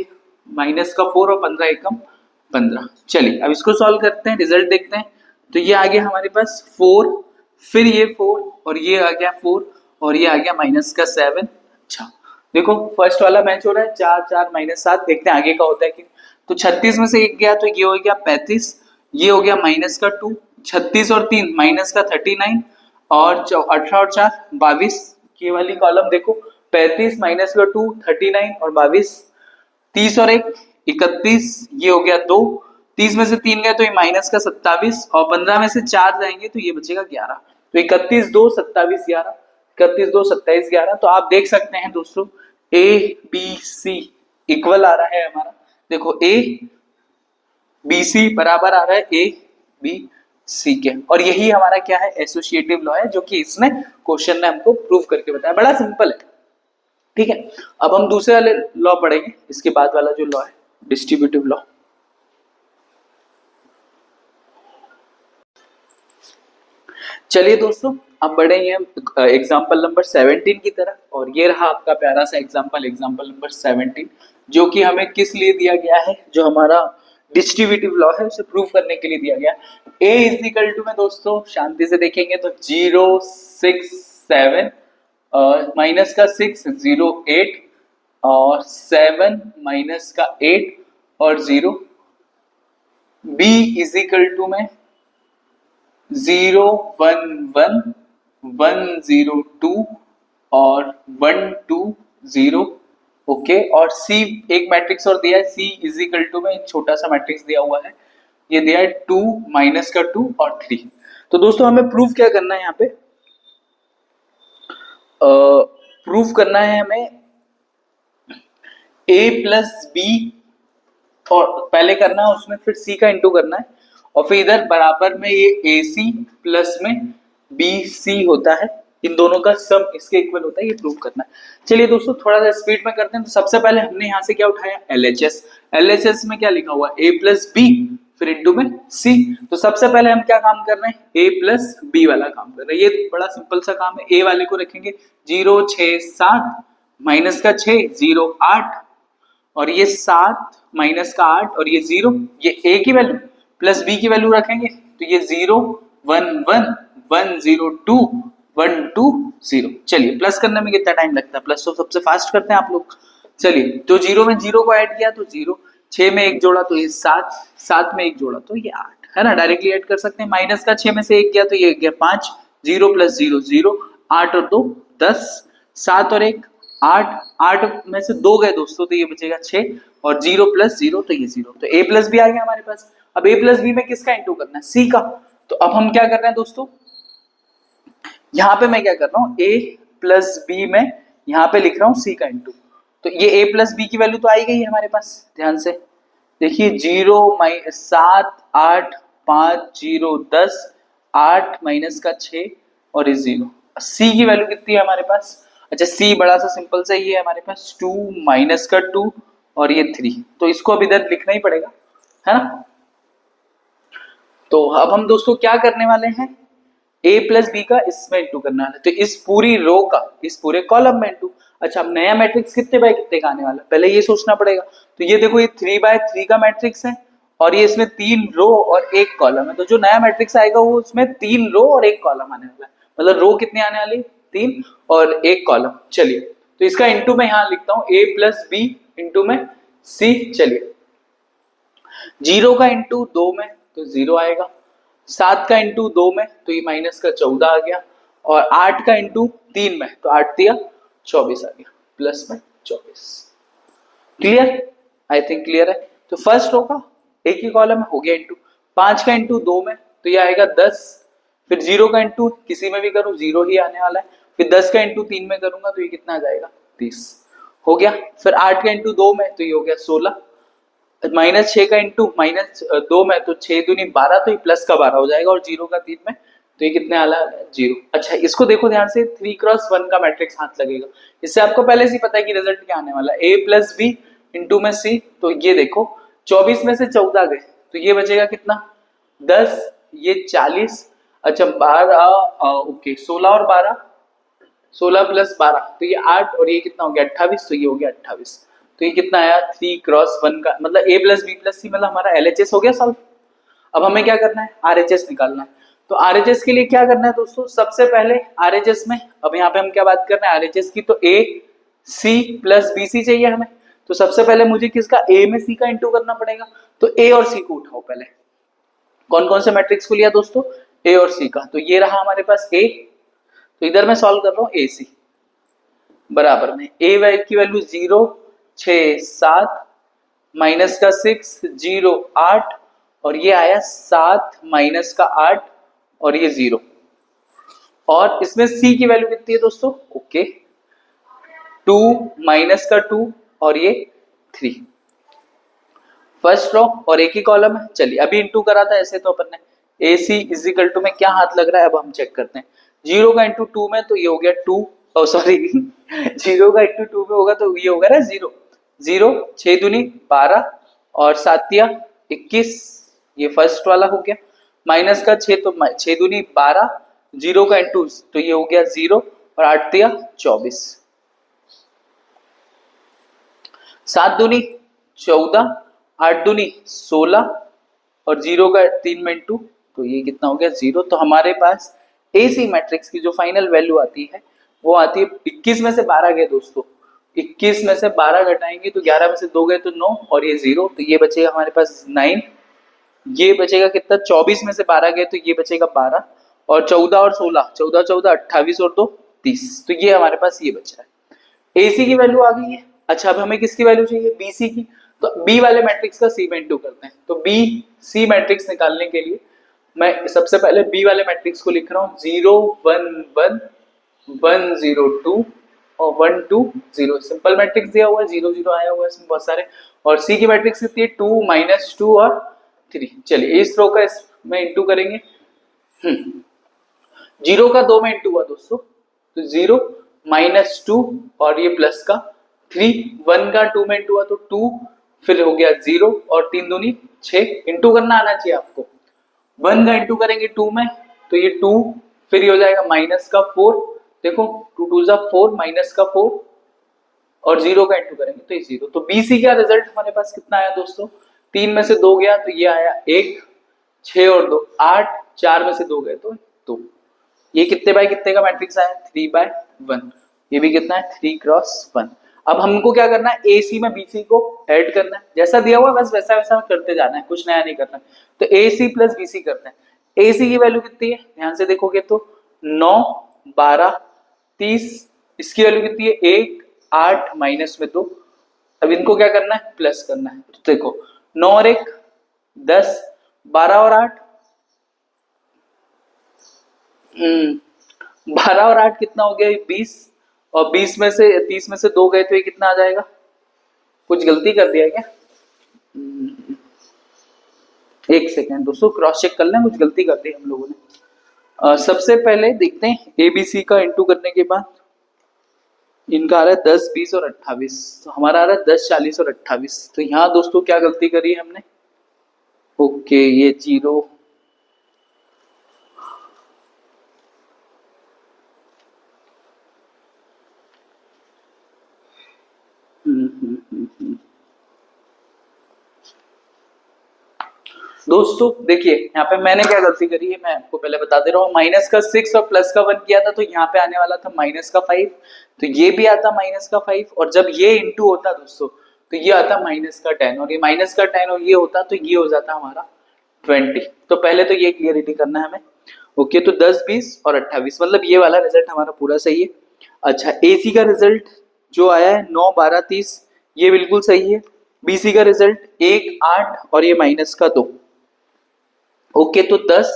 माइनस का 4, और 15 एकम 15। चलिए अब इसको सॉल्व करते हैं, रिजल्ट देखते हैं। तो ये आ गया हमारे पास 4, फिर ये 4, और ये आ गया 4, और ये आ गया माइनस का 7। अच्छा देखो फर्स्ट वाला मैच हो रहा है, 4 4 -7, देखते हैं आगे का होता है कि। तो 36 में से 1 गया तो ये हो गया 35, ये हो गया माइनस का 2, 36 और 3 माइनस का 39, और 18 और 4 22। ये वाली कॉलम देखो, 35 माइनस का 2 39 और 22, 30 और 1 31, ये हो गया 2, 30 में से 3 गए तो ये माइनस का 27, और 15 में से 4 जाएंगे तो ये बचेगा 11। तो 31 2 27 11, 31 2 27 11। तो आप देख सकते हैं दोस्तों ए बी सी इक्वल आ रहा है हमारा, देखो ए बी सी बराबर आ रहा है ए बी सी के, और यही हमारा क्या है एसोसिएटिव लॉ है, जो कि इसने क्वेश्चन ने हमको प्रूव करके बताया, बड़ा सिंपल है। ठीक है, अब हम दूसरे वाले लॉ पढ़ेंगे, इसके बाद वाला जो लॉ है डिस्ट्रीब्यूटिव लॉ। चलिए दोस्तों अब बढ़ेंगे एग्जांपल नंबर 17 की तरफ, और ये रहा आपका प्यारा सा एग्जांपल नंबर 17, जो कि हमें किस लिए दिया गया है, जो हमारा डिस्ट्रीब्यूटिव लॉ है उसे प्रूव करने के लिए दिया गया। a इज इक्वल टू में दोस्तों शांति से देखेंगे तो 0 6 7 माइनस का 6 0 8, और 7 माइनस का 8 और 0। b इज इक्वल टू में 0 1 1 1 0 2 और 1 2 0। ओके, और सी एक मैट्रिक्स और दिया है, सी इज इक्वल टू में एक छोटा सा मैट्रिक्स दिया हुआ है, ये दिया है 2 माइनस का 2 और 3। तो दोस्तों हमें प्रूफ क्या करना है यहाँ पे, प्रूफ करना है हमें a प्लस बी, और पहले करना है उसमें फिर c का इंटू करना है, और फिर इधर बराबर में ये AC प्लस में BC होता है, इन दोनों का सम इसके इक्वल होता है, ये प्रूव करना है। चलिए दोस्तों थोड़ा सा स्पीड में करते हैं। तो सबसे पहले हमने यहाँ से क्या उठाया LHS, LHS में क्या लिखा हुआ है a प्लस बी, फिर इंटू में C। तो सबसे पहले हम क्या काम कर रहे हैं, a प्लस बी वाला काम कर रहे हैं, ये बड़ा सिंपल सा काम है। a वाले को रखेंगे 0 6 7 माइनस का 6 0 8, और ये 7 माइनस का 8 और ये 0, ये a की वैल्यू प्लस b की वैल्यू रखेंगे तो ये 0 1 1 1 0 2 1 2 0। चलिए प्लस करने में कितना टाइम लगता है, प्लस तो सबसे फास्ट करते हैं आप लोग। चलिए तो 0 में 0 को ऐड किया तो 0, 6 में 1 जोड़ा तो ये 7, 7 में 1 जोड़ा तो ये 8, है ना, डायरेक्टली ऐड कर सकते हैं। माइनस का 6 में से 1 गया तो ये गया 5, 0 प्लस 0 0, 8 और 2 10, 7 और 1 8, 8 में से 2 गए दोस्तों तो ये बचेगा 6, और 0 प्लस 0 तो ये 0। तो a प्लस बी आ गया हमारे पास। अब a प्लस बी में किसका इंटू करना है, c का। तो अब हम क्या कर रहे हैं दोस्तों, यहाँ पे मैं क्या कर रहा हूँ, a प्लस बी में यहाँ पे लिख रहा हूँ c का इंटू। तो ये a प्लस बी की वैल्यू तो आई गई है हमारे पास, ध्यान से देखिए 0 7 8 5 0 10, 8 माइनस का 6 और ये 0। c की वैल्यू कितनी है हमारे पास, अच्छा c बड़ा सा सिंपल सा ही है हमारे पास, 2 माइनस का 2 और ये 3। तो इसको अब इधर लिखना ही पड़ेगा, है ना। तो अब हम दोस्तों क्या करने वाले हैं, a प्लस बी का इसमें इंटू करना है, तो इस पूरी रो का इस पूरे कॉलम में इंटू। अच्छा अब नया मैट्रिक्स कितने बाय कितने का आने वाला, पहले ये सोचना पड़ेगा। तो ये देखो ये 3 बाय 3 का मैट्रिक्स है, और ये इसमें 3 रो और 1 कॉलम है। तो जो नया मैट्रिक्स आएगा वो उसमें 3 रो और 1 कॉलम आने वाला है, मतलब रो कितने आने वाली, 3 और 1 कॉलम। चलिए तो इसका इंटू में यहाँ लिखता हूँ a प्लस बी इंटू में c। चलिए 0 का इंटू 2 में तो 0 आएगा, 7 का इंटू 2 में तो ये माइनस का 14 आ गया, और 8 का इंटू 3 में तो 8 दिया 24 आ गया, प्लस में 24। क्लियर, आई थिंक क्लियर है। तो फर्स्ट रो का एक ही कॉलम में हो गया इंटू, 5 का इंटू 2 में तो ये आएगा 10, फिर 0 का इंटू किसी में भी करूं 0 ही आने वाला है, फिर 10 का इंटू 3 में करूंगा तो ये कितना आ जाएगा 30 हो गया। फिर 8 का इंटू 2 में तो ये हो गया 16, माइनस 6 का इंटू माइनस 2 में तो 6 दूनी 12 तो ये प्लस का 12 हो जाएगा, और 0 का 3 में तो ये कितने आला 0। अच्छा इसको देखो ध्यान से, 3x1 का मैट्रिक्स हाथ लगेगा, इससे आपको पहले से ही पता है कि रिजल्ट क्या आने वाला है, a प्लस बी इंटू में c। तो ये देखो 24 में से 14 गए तो ये बचेगा कितना 10, ये 40, अच्छा 12 ओके 16 और 12, 16 प्लस 12 तो ये 8 और ये कितना हो गया 28, तो ये हो गया 28। तो ये कितना आया 3x1 का मतलब a प्लस बी प्लस सी मतलब हमारा LHS हो गया सॉल्व। अब हमें क्या करना है RHS निकालना है। तो RHS के लिए क्या करना है दोस्तों, सबसे पहले RHS में, अब यहाँ पे हम क्या बात कर रहे हैं RHS की, तो A C प्लस BC चाहिए हमें। तो सबसे पहले मुझे किसका A में C का इंटू करना पड़ेगा, तो A और C को उठाओ पहले। कौन कौन से मैट्रिक्स को लिया दोस्तों, A और C का, तो ये रहा हमारे पास A, तो इधर मैं सॉल्व कर रहा हूँ AC बराबर में A की वैल्यू 0 6 7 माइनस का 6 0 8 और ये आया 7 माइनस का 8 और ये 0। और इसमें C की वैल्यू कितनी है दोस्तों, ओके 2 माइनस का 2 और ये 3। फर्स्ट रो और एक ही कॉलम है। चलिए अभी इंटू करा था ऐसे तो अपन ने, AC इज इक्वल टू में क्या हाथ लग रहा है अब हम चेक करते हैं। 0 का इंटू 2 में तो ये हो गया 2, सॉरी 0 का इंटू 2 में होगा तो ये होगा ना 0 0 6 दूनी 12 और 7 21, ये फर्स्ट वाला हो गया। माइनस का 6 तो 6 दूनी 12, 0 का इंटू तो ये हो गया 0 और 8 24, 7 दूनी 14, 8 दूनी 16 और 0 का 3 में इंटू तो ये कितना हो गया 0। तो हमारे पास AC मैट्रिक्स की जो फाइनल वैल्यू आती है वो आती है 21 में से 12 गए दोस्तों, 21 में से 12 घटाएंगे तो 11 में से 2 गए तो 9 और ये 0, तो ये बचेगा हमारे पास 9। ये बचेगा कितना 24 में से 12 गए तो ये बचेगा 12 और 14 और 16 14 14 28 और 2 30, तो ये हमारे पास ये बच रहा है। AC की वैल्यू आ गई है। अच्छा अब हमें किसकी वैल्यू चाहिए, BC की। तो B वाले मैट्रिक्स का C में इंटू करते हैं। तो BC मैट्रिक्स निकालने के लिए मैं सबसे पहले B वाले मैट्रिक्स को लिख रहा हूँ 0 1 1 1 0 2 और 1 2 0, सिंपल मैट्रिक्स दिया हुआ है, 0 0 आया हुआ है इसमें बहुत सारे। और C की मैट्रिक्स कितनी है 2 माइनस 2 और 3। चलिए इस रो का इसमें इंटू करेंगे। 0 का 2 में इंटू हुआ दोस्तों तो 0 माइनस 2 और ये प्लस का 3, 1 का 2 में इंटू हुआ तो 2 फिर हो गया 0 और 3 दूनी 6, इंटू करना आना चाहिए आपको। 1 का इंटू करेंगे 2 में तो ये 2 फिर ये हो जाएगा माइनस का 4, देखो 2 2 जा 4 माइनस का 4 और 0 का इंटू करेंगे तो ये 0। तो BC का रिजल्ट हमारे पास कितना आया दोस्तों, 3 में से 2 गया तो ये आया 1, 6 और 2 8, 4 में से 2 गए तो 2। ये कितने बाय कितने का मैट्रिक्स आया 3/1। ये भी कितना है 3x1। अब हमको क्या करना है AC में BC को ऐड करना है, जैसा दिया हुआ बस वैसा वैसा करते जाना है, कुछ नया नहीं करना है। तो AC प्लस BC करते हैं। AC की वैल्यू कितनी है ध्यान से देखोगे तो 9 12 30, इसकी वैल्यू कितनी है 1 8 माइनस में 2। अब इनको क्या करना है प्लस करना है। तो देखो 9 और 1 10, 12 और 8 12 और 8 कितना हो गया 20 और 20 में से 30 में से 2 गए तो ये कितना आ जाएगा, कुछ गलती कर दिया क्या, एक सेकेंड दोस्तों क्रॉस चेक कर लें, कुछ गलती कर दी हम लोगों ने। सबसे पहले देखते हैं ABC का इंटू करने के बाद इनका आ रहा है 10 20 और 28, तो हमारा आ रहा है 10 40 और 28। तो यहाँ दोस्तों क्या गलती करी है हमने, ओके ये 0 दोस्तों देखिए यहाँ पे मैंने क्या गलती करी है मैं आपको पहले बता दे रहा हूँ। माइनस का 6 और प्लस का 1 किया था तो यहाँ पे आने वाला था माइनस का 5, तो ये भी आता माइनस का 5 और जब ये इंटू होता दोस्तों तो ये आता माइनस का 10 और ये माइनस का 10 और ये होता तो ये हो जाता हमारा 20। तो पहले तो ये क्लियरिटी करना है हमें। ओके तो 10 20 और 28 मतलब ये वाला रिजल्ट हमारा पूरा सही है। अच्छा AC का रिजल्ट जो आया है 9 12 30 ये बिल्कुल सही है। BC का रिजल्ट 1 8 और ये माइनस का 2। ओके तो 10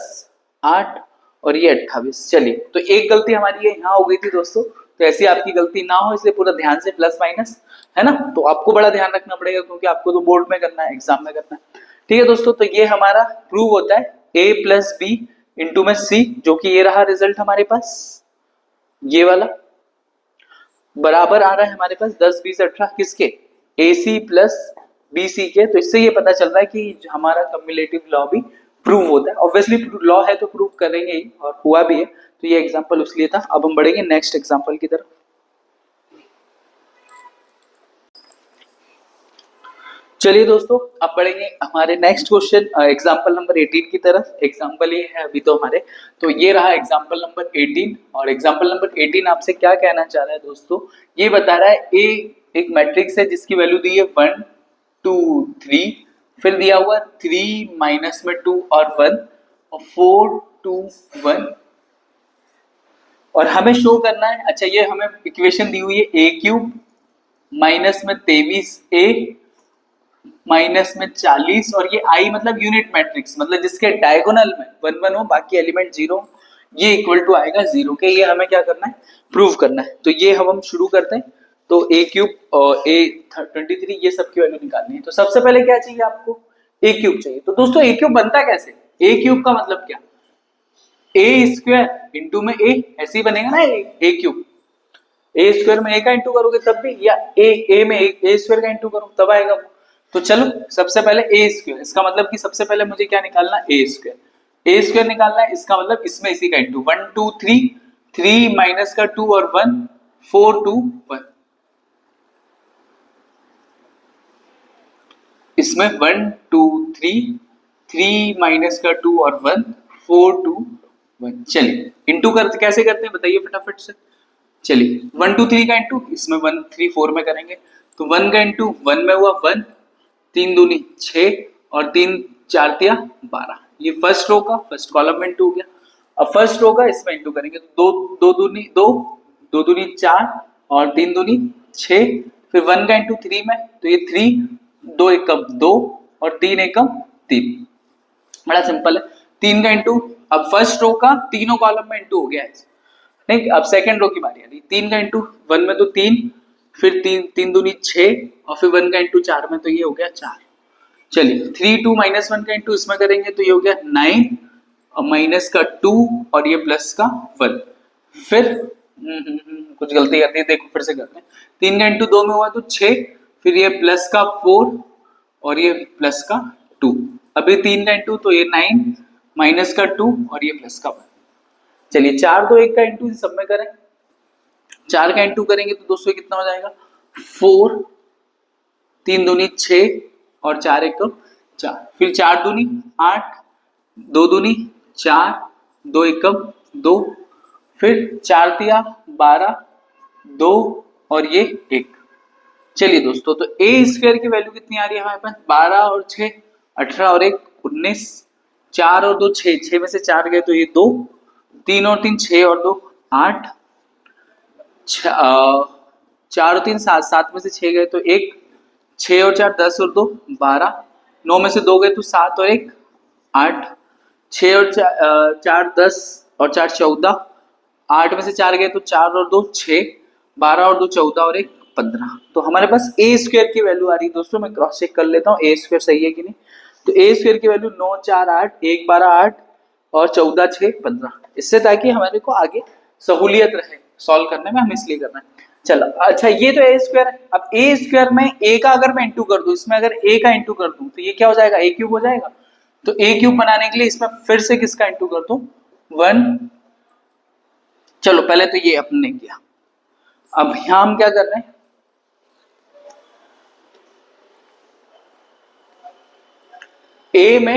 8 और ये 28। चलिए तो एक गलती हमारी यहाँ हो गई थी दोस्तों, तो ऐसी आपकी गलती ना हो इसलिए पूरा ध्यान से प्लस माइनस है ना, तो आपको बड़ा ध्यान रखना पड़ेगा क्योंकि आपको तो बोर्ड में करना है एग्जाम में करना है। ठीक है दोस्तों, तो ये हमारा प्रूव होता है A प्लस बी इंटू में सी, जो कि ये रहा रिजल्ट हमारे पास, ये वाला बराबर आ रहा है हमारे पास 10 20 18 किसके, ए सी प्लस बी सी के। तो इससे ये पता चल रहा है कि हमारा कम्युलेटिव लॉ भी प्रूव होता है। ऑब्वियसली लॉ है तो प्रूव करेंगे ही, और हुआ भी है। तो ये एग्जांपल उसलिए था। अब हम बढ़ेंगे नेक्स्ट एग्जांपल की तरफ। चलिए दोस्तों, अब बढ़ेंगे हमारे नेक्स्ट क्वेश्चन एग्जांपल नंबर 18 की तरफ। एग्जांपल ये है अभी तो हमारे, तो ये रहा एग्जांपल नंबर 18। और एग्जांपल नंबर 18 आपसे क्या कहना चाह रहा है दोस्तों, ये बता रहा है ए एक मैट्रिक्स है जिसकी वैल्यू दी है 1 2 3, फिर दिया हुआ 3 माइनस में 2 और 1 और 4 2 1, और हमें शो करना है। अच्छा, ये हमें इक्वेशन दी हुई है ए क्यूब माइनस में 23 ए माइनस में 40, और ये आई मतलब यूनिट मैट्रिक्स, मतलब जिसके डायगोनल में 1 1 हो बाकी एलिमेंट 0, ये इक्वल टू आएगा 0 के। ये हमें क्या करना है, प्रूव करना है। तो ये हम शुरू करते हैं। तो ए क्यूब और ए 23 ये सब की वैल्यू निकालनी है। तो सबसे पहले क्या चाहिए आपको, ए क्यूब चाहिए। तो दोस्तों ए क्यूब बनता कैसे, ए क्यूब का मतलब क्या, ए स्क्वायर इंटू में ए, ऐसे ही बनेगा ना ए क्यूब। ए स्क्वायर में ए का इंटू करोगे तब भी, या ए में ए स्क्वायर का इंटू करो तब आएगा। तो चलो सबसे पहले ए स्क्वायर, इसका मतलब कि सबसे पहले मुझे क्या निकालना, ए स्क्वायर। ए स्क्वायर निकालना है, इसका मतलब इसमें इसी का इंटू 1 2 3, 3 माइनस का 2 और 1 4 2 1, इसमें 1 2 3, 3 माइनस का 2 और 1 4 2 1। चलिए इंटू करते कैसे करते हैं बताइए फटाफट से। चलिए 1 2 3 का इंटू, इसमें 1 3 4 में करेंगे। तो 1 का इंटू 1 में हुआ 1, 3 दूनी 6 और 3 4 तिया 12। ये फर्स्ट रो का फर्स्ट कॉलम में इंटू हो गया। अब फर्स्ट रो का इसमें इंटू करेंगे तो 2 दूनी 2, 2 दूनी 4 और 3 दूनी 6, फिर 1 का इंटू 3 में, तो ये 3 2 एकम 2 और 3 एकम 3। बड़ा सिंपल है। 3 का इंटू, अब फर्स्ट रो का तीनों कॉलम में इंटू हो गया है। नहीं, अब सेकंड रो की बारी आ रही। 3 का इंटू 1 में तो 3, फिर 3 दूनी 6 और फिर 1 का इंटू 4 में, तो ये हो गया 4। चलिए 3 2 माइनस 1 का इंटू इसमें करेंगे तो ये हो गया 9 और माइनस का 2 और ये प्लस का 1। फिर कुछ गलती करती है, देखो फिर से करते हैं। 3 का इंटू 2 में हुआ तो 6, फिर ये प्लस का 4 और ये प्लस का 2। अभी 3 का इंटू तो ये 9 माइनस का 2 और ये प्लस का 1। चलिए 4 2 1 का इंटू सब में करें। 4 का इंटू करेंगे तो दोस्तों कितना हो जाएगा 4, 3 दूनी 6 और 4 एकम 4, फिर 4 दूनी 8, 2 दूनी 4, 2 एकम 2, फिर 4 तिया 12, 2 और ये 1। चलिए दोस्तों, तो ए स्क्वायर की वैल्यू कितनी आ रही है हमारे पास, 12 और 6 18 और 1 19, 4 और 2 6, 6 में से 4 गए तो ये 2, 3 और 3 6 और 2 8, 4 और 3 7, 7 में से 6 गए तो 1, 6 और 4 10 और 2 12, 9 में से 2 गए तो 7 और 1 8, 6 और 4 10 और 4 14, 8 में से 4 गए तो 4 और 2 6, 12 और 2 14 और 1 15। तो हमारे पास ए स्क्वायर की वैल्यू आ रही है दोस्तों। मैं क्रॉस चेक कर लेता हूँ ए स्क्वायर सही है कि नहीं। तो ए स्क्वायर की वैल्यू 9 4 8 1 12 8 और 14 6 15। इससे ताकि हमारे को आगे सहूलियत रहे सॉल्व करने में, हम इसलिए कर रहे हैं। चलो अच्छा, ये तो ए स्क्वायर है। अब ए स्क्वायर में ए का अगर मैं इंटू कर दूं, इसमें अगर ए का इंटू कर दूं तो ये क्या हो जाएगा, ए क्यूब हो जाएगा। तो ए क्यूब बनाने के लिए इसमें फिर से किसका इंटू कर दूं 1। चलो पहले तो ये अपने किया। अब यहां हम क्या कर रहे हैं, ए में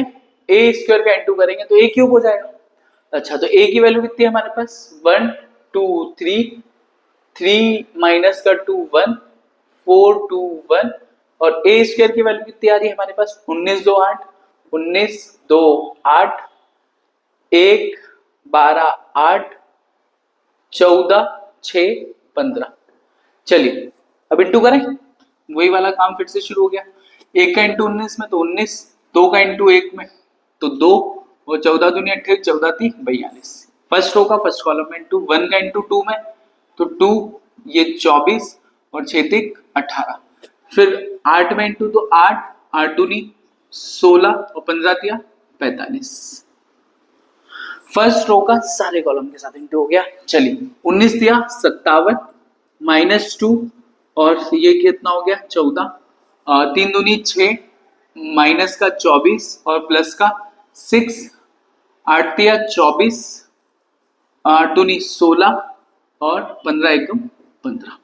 ए स्क्वायर का इंटू करेंगे तो ए क्यूब हो जाएगा। अच्छा, तो ए की वैल्यू कितनी है हमारे पास 1 2 3, 3 माइनस का 2 1 4 2 1, और ए स्क्वायर की वैल्यू कितनी आ रही है हमारे पास 19 2 8, 19 2 8, 1 12 8 14 6 15। चलिए अब इंटू करें, वही वाला काम फिर से शुरू हो गया। 1 का इंटू 19 में तो 19, 2 का इंटू 1 में तो 2 और 14 दूनी 28, 14 3 42। फर्स्ट रो का फर्स्ट कॉलम में इंटू, 1 का इंटू 2 में तो 2 ये 24 और 6 3 18, फिर 8 में इंटू तो 8 8 दूनी 16 और 15 3 45, फर्स्ट रो का सारे कॉलम के साथ इंटू हो गया। चलिए 19 दिया 57 -2 और ये कितना हो गया 14, 3 दूनी 6 माइनस का 24 और प्लस का 6, 8 दिया 24, 8 दूनी 16 और 15 एकम 15।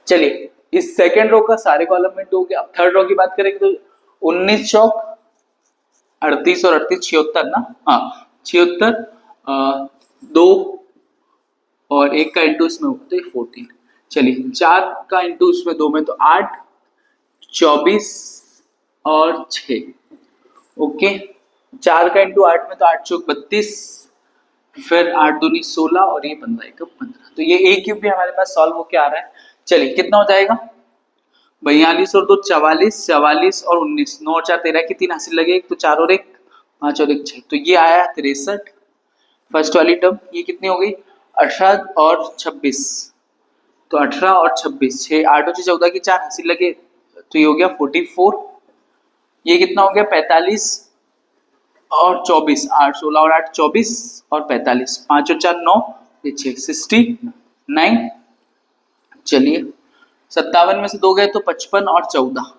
चलिए इस सेकेंड रो का सारे कॉलम में इंटू हो गया। अब थर्ड रो की बात करेंगे तो 19 चौक 38 और 38 76 ना, हाँ 76, 2 और 1 का इंटू इसमें होगा तो 14। चलिए 4 का इंटू इसमें 2 में तो 8, 24 और 6। ओके 4 का इंटू 8 में तो 8 चौक 32, फिर 8 दूनी 16 और ये 15 एकम 15। तो ये ए क्यूब भी हमारे पास सॉल्व होके आ रहा है। चलिए कितना हो जाएगा 42 और 2 44, 44 और 19, 9 और 4 13 की 3 हासिल लगे, एक तो 4 और 1 5 और 1 6, तो ये आया 63। फर्स्ट वाली टर्म ये कितनी हो गई 18 और 26, तो 18 और 26 6 8 और 14 की 4 हासिल लगे तो ये हो गया 44। ये कितना हो गया 45 और 24, 8 16 और 8 24 और 45, 5 और 4 9, ये 6 69। चलिए 57 में से 2 गए तो 55 और 14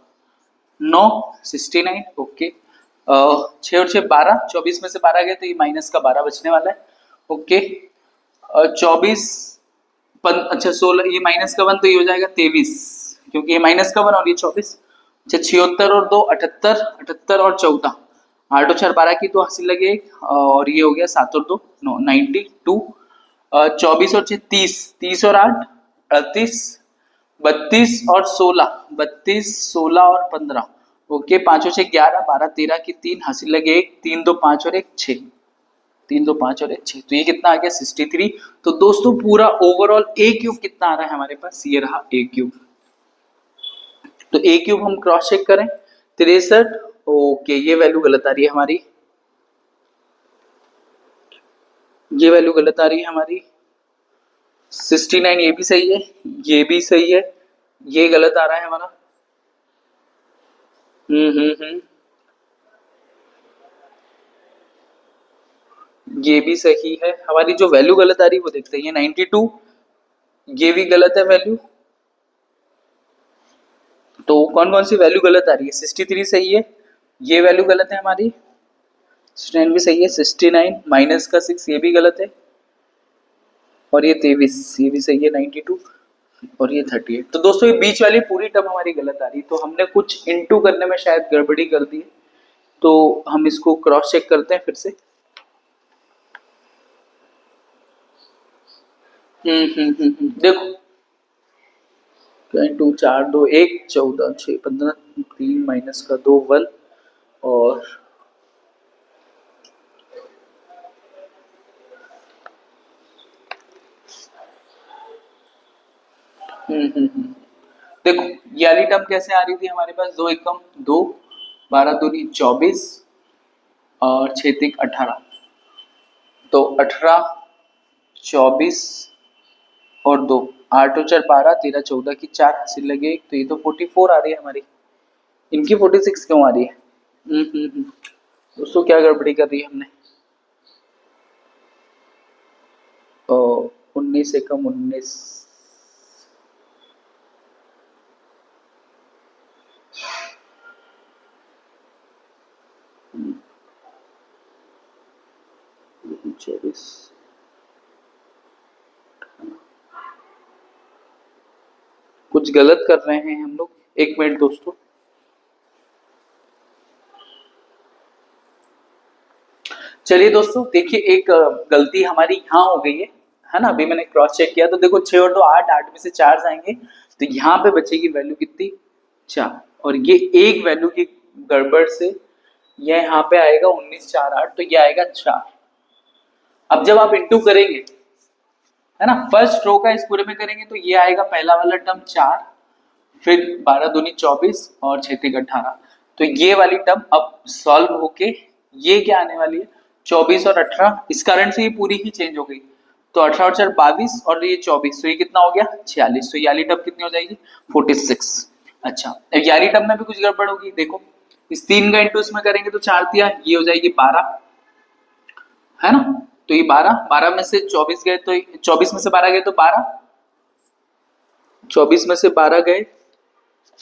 9 69। ओके 6 और 6 12, 24 में से 12 गए तो ये माइनस का 12 बचने वाला है। ओके 24 अच्छा 16, ये माइनस का 1 तो ये हो जाएगा 23, क्योंकि ये माइनस का 1 और ये 24। अच्छा 76 और 2 78, 78 और 14, 8 और 4 12 की तो हासिल लगे और ये हो गया 7 और 2 9 92, 24 और 6 30, 30 और 8 38, 32 और 16 32 16 और 15। ओके 5 और 6 11 12 13 की 3 हासिल लगे 1 3 2 5 और 1 6, 3 2 5 और 1 6, तो ये कितना आ गया 63। तो दोस्तों पूरा ओवरऑल ए क्यूब कितना आ रहा है हमारे पास, ये रहा ए क्यूब। तो ए क्यूब हम क्रॉस चेक करें 63। ओके ये वैल्यू गलत आ रही है हमारी, ये वैल्यू गलत आ रही है हमारी। 69 ये भी सही है, ये भी सही है, ये गलत आ रहा है हमारा। ये भी सही है, हमारी जो वैल्यू गलत आ रही है वो देखते हैं, ये 92 ये भी गलत है वैल्यू। तो कौन कौन सी वैल्यू गलत आ रही है 63 सही है, ये वैल्यू गलत है हमारी, 69 भी सही है, 69 माइनस का 6 ये भी गलत है, और ये 23 ये भी सही है 92 और ये 38। तो दोस्तों ये बीच वाली पूरी टर्म हमारी गलत आ रही, तो हमने कुछ इनटू करने में शायद गड़बड़ी कर दी है, तो हम इसको क्रॉस चेक करते हैं फिर से। देखो 2 4 2 1 14 6 15 3 माइनस का 2 1 और देखो ये वाली टर्म कैसे आ रही थी हमारे पास 2 एकम 2 12 दूनी 24 और 6 तिक 18, तो 18 24 और 2 8 और 4 12 13 14 की 4 हासिल लगे, तो ये तो 44 आ रही है हमारी, इनकी 46 क्यों आ रही है। दोस्तों क्या गड़बड़ी कर रही है हमने, 19 एकम 19 24 कुछ गलत कर रहे हैं हम लोग, एक मिनट दोस्तों। चलिए दोस्तों देखिए एक गलती हमारी यहाँ हो गई है ना, अभी मैंने क्रॉस चेक किया तो देखो 6 और 2 8, 8 में से 4 जाएंगे तो यहाँ पे बचेगी वैल्यू कितनी 4, और ये एक वैल्यू की गड़बड़ से ये यहाँ पे आएगा 19 4 8, तो ये आएगा 4। अब जब आप इंटू करेंगे है ना, फर्स्ट रो का इस पूरे में करेंगे तो ये आएगा पहला वाला टर्म 4, फिर 12 दूनी 24 और 6 तिक 18, तो ये वाली टर्म अब सॉल्व होके ये क्या आने वाली है 24 और 18, इस कारण से ये पूरी ही चेंज हो गई, तो 18 और 4 22 और ये 24, तो ये कितना हो गया 46, तो ये वाली टर्म कितनी हो जाएगी 46। अच्छा अब ये वाली टर्म में भी कुछ गड़बड़ होगी, देखो इस 3 का इंटू इसमें करेंगे तो 4 दिया, ये हो जाएगी 12 है ना। तो ये 12 में से 24 गए तो 24 में से 12 गए तो 12, 24 में से 12 गए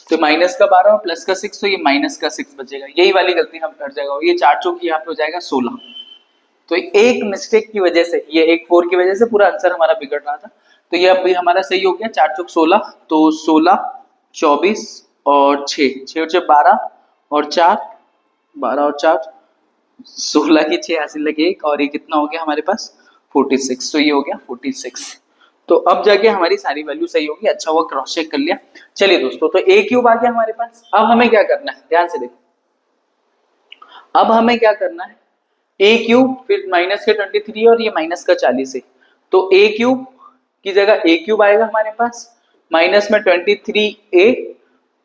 तो माइनस का 12 और प्लस का 6, तो ये माइनस का 6 बचेगा। यही वाली गलती हम कर जाएगा, ये 4 चौक यहाँ पे हो जाएगा 16। तो एक मिस्टेक की वजह से, ये एक 4 की वजह से पूरा आंसर हमारा बिगड़ रहा था। तो ये अभी हमारा सही हो गया, 4 चौक 16, तो 16, 24 और 6 और 6 12 और 4, 12 और 4 16 की 6 हासिल लगे एक, और ये कितना हो गया हमारे पास 46। तो ये हो गया 46। तो अब जाके हमारी सारी वैल्यू सही होगी। अच्छा हुआ क्रॉस चेक कर लिया। चलिए दोस्तों, तो ए क्यूब आ गया हमारे पास। अब हमें क्या करना है, ध्यान से देखो, अब हमें क्या करना है, ए क्यूब फिर माइनस के 23 और ये माइनस का 40 है, तो ए क्यूब की जगह ए क्यूब आएगा हमारे पास, माइनस में 23 ए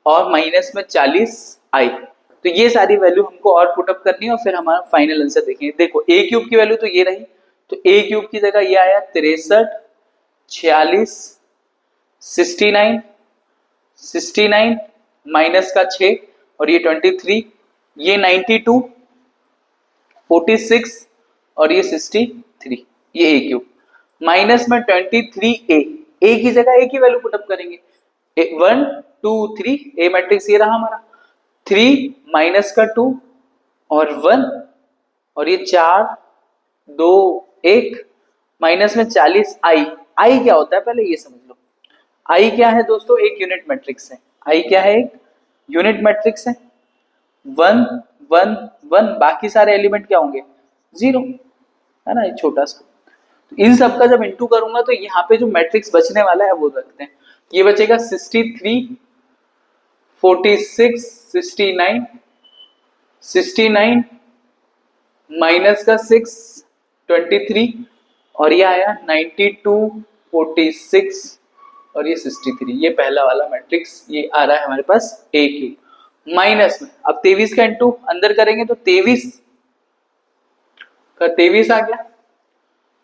और माइनस में 40 आई। तो ये सारी वैल्यू हमको और पुटअप करनी है और फिर हमारा फाइनल आंसर देखेंगे। देखो ए क्यूब की वैल्यू तो ये रही, तो ए क्यूब की जगह ये आया 63, 46, 69 माइनस का 6 और ये 23, ये 92, 46 और ये 63, ये ए क्यूब माइनस में 23 ए की जगह ए की वैल्यू पुटअप करेंगे, 1 2 3 ए मैट्रिक्स ये रहा हमारा, 3 माइनस का 2 और 1 और ये 4 2 1 माइनस में 40 आई। आई क्या होता है पहले ये समझ लो। आई क्या है दोस्तों, एक यूनिट मैट्रिक्स है। आई क्या है, एक यूनिट मैट्रिक्स है। 1 1 1 बाकी सारे एलिमेंट क्या होंगे 0, है ना, एक छोटा सा। तो इन सब का जब इंटू करूंगा तो यहाँ पे जो मैट्रिक्स बचने वाला है वो रखते हैं। ये बचेगा 63 46 69 69 माइनस का 6 23 और ये आया 92 46 और ये 63। ये पहला वाला मैट्रिक्स ये आ रहा है हमारे पास ए क्यूब माइनस में। अब 23 का इंटू अंदर करेंगे तो 23 का 23 आ गया,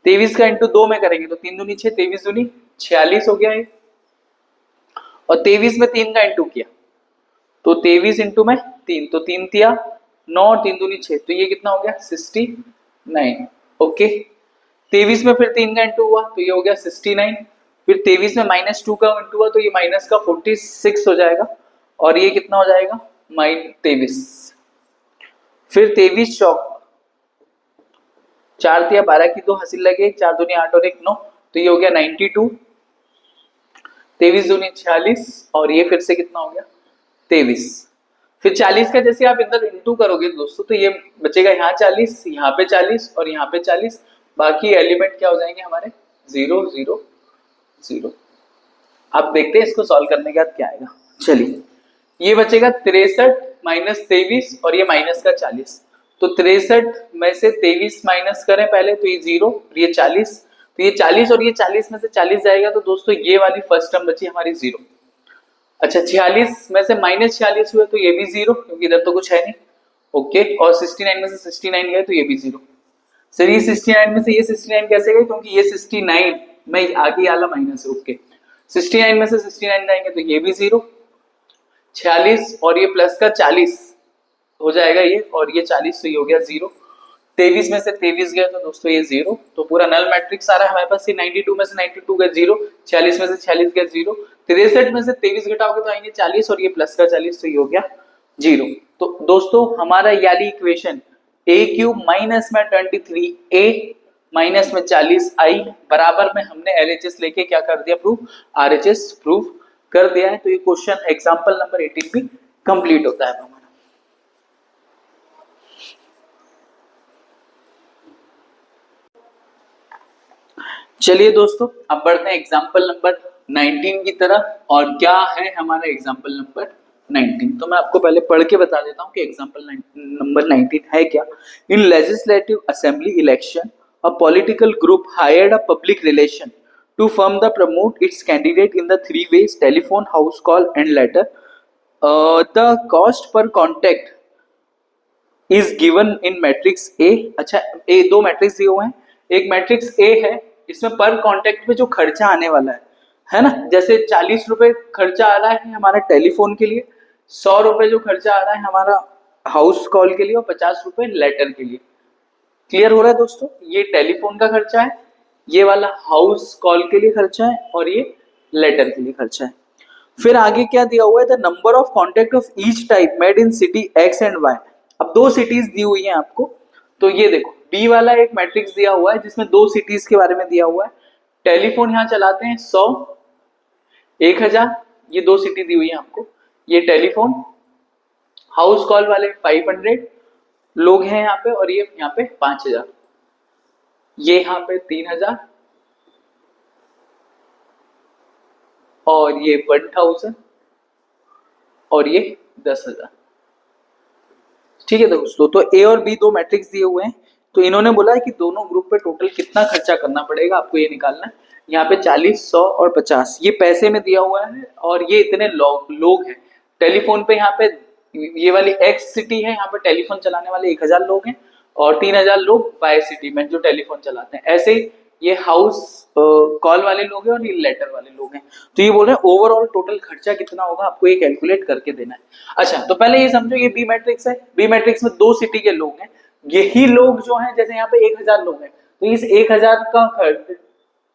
23 का इंटू 2 में करेंगे तो 3 दूनी 6, 23 दूनी 46 हो गया है। और 23 में 3 का इंटू किया तो 23 इंटू में 3, तो 3 तिया 9 और 3 दूनी 6, तो ये कितना हो गया 69। ओके, 23 में फिर 3 का इंटू हुआ तो ये हो गया 69, फिर 23 में माइनस 2 का इंटू हुआ तो ये माइनस का 46 हो जाएगा और ये कितना हो जाएगा 23। फिर 23 चौक 4 तिया 12 की 2 हासिल लगे, 4 दूनी 8 और 1 9, तो ये हो गया 92, 23 दूनी 46 और ये फिर से कितना हो गया 23। फिर 40 का जैसे आप इधर इंटू करोगे दोस्तों तो ये बचेगा यहाँ 40, यहाँ पे 40 और यहाँ पे 40, बाकी एलिमेंट क्या हो जाएंगे हमारे 0 0 0। आप देखते हैं इसको सॉल्व करने के बाद क्या आएगा। चलिए, ये बचेगा 63 माइनस 23 और ये माइनस का 40, तो 63 में से 23 माइनस करें पहले तो ये 0 और ये 40, तो ये 40 और ये 40 में से 40 जाएगा तो दोस्तों ये वाली फर्स्ट टर्म बची हमारी 0। अच्छा, 46 में से माइनस 46 हुए तो ये भी 0 क्योंकि इधर तो कुछ है नहीं। ओके, और 69 में से 69 गए तो ये भी 0। सर ये 69 में से ये 69 कैसे गए, क्योंकि ये 69 में आगे वाला माइनस है। ओके, 69 में से 69 जाएंगे तो ये भी 0, 46 और ये प्लस का 40 हो जाएगा ये, और ये 40 तो ये हो गया 0। 23 में से 23 गए तो दोस्तों ये 0, तो पूरा नल मैट्रिक्स आ रहा है हमारे पास। ये 92 में से 92 गए 0, 40 में से 40 गए 0, 63 में से 23 घटाओगे तो आएंगे 40 और ये प्लस का 40 तो ये हो गया 0। तो दोस्तों हमारा याली इक्वेशन ए क्यूब माइनस में 23 ए माइनस में 40 आई बराबर में हमने एलएचएस लेके क्या कर दिया, प्रूफ आरएचएस प्रूफ कर दिया है। तो ये क्वेश्चन एग्जांपल नंबर 18 भी कंप्लीट होता है हमारा। चलिए दोस्तों, अब बढ़ते हैं एग्जांपल नंबर 19 की तरफ। और क्या है हमारा एग्जांपल नंबर 19, तो मैं आपको पहले पढ़ के बता देता हूं कि एग्जांपल नंबर 19 है क्या। In legislative assembly election a political group hired a public relation to form the promote its candidate in the 3 ways telephone, house call and letter. The cost per contact is given in matrix A. अच्छा, A दो matrix दिए हुए हैं, एक matrix A है, इसमें पर contact पे जो खर्चा आने वाला है ना, जैसे 40 रुपए खर्चा आ रहा है हमारा टेलीफोन के लिए, 100 रुपए जो खर्चा आ रहा है हमारा हाउस कॉल के लिए और 50 रुपए लेटर के लिए। क्लियर हो रहा है दोस्तों? ये टेलीफोन का खर्चा है, ये वाला हाउस कॉल के लिए खर्चा है, और ये लेटर के लिए खर्चा है। फिर आगे क्या दिया हुआ है, the number of contact of each type made in city X and Y. अब दो सिटीज दी हुई है आपको, तो ये देखो बी वाला एक मैट्रिक्स दिया हुआ है जिसमें दो सिटीज के बारे में दिया हुआ है। टेलीफोन यहाँ चलाते हैं 100, 1000, ये दो सिटी दी हुई है आपको। ये टेलीफोन, हाउस कॉल वाले 500 लोग हैं यहाँ पे, और ये यहाँ पे 5000, ये यहाँ पे 3000, और ये 1000, और ये 10,000। ठीक है दोस्तों, तो ए और बी दो मैट्रिक्स दिए हुए हैं, तो इन्होंने बोला है कि दोनों ग्रुप पे टोटल कितना खर्चा करना पड़ेगा आपको ये निकालना है। यहाँ पे 40, 100 और 50 ये पैसे में दिया हुआ है, और ये इतने लोग हैं। टेलीफोन पे यहाँ पे ये वाली एक्स सिटी है, यहाँ पे टेलीफोन चलाने वाले 1000 लोग हैं, और 3000 लोग वाई सिटी में जो टेलीफोन चलाते हैं। ऐसे ही ये हाउस कॉल वाले लोग हैं, और ये लेटर वाले लोग हैं। तो ये बोल रहे हैं ओवरऑल टोटल खर्चा कितना होगा आपको ये कैलकुलेट करके देना है। अच्छा, तो पहले ये समझो ये बी मैट्रिक्स है, बी मैट्रिक्स में दो सिटी के लोग हैं। यही लोग जो हैं, जैसे यहाँ पे 1000 लोग हैं, तो इस 1000 का खर्च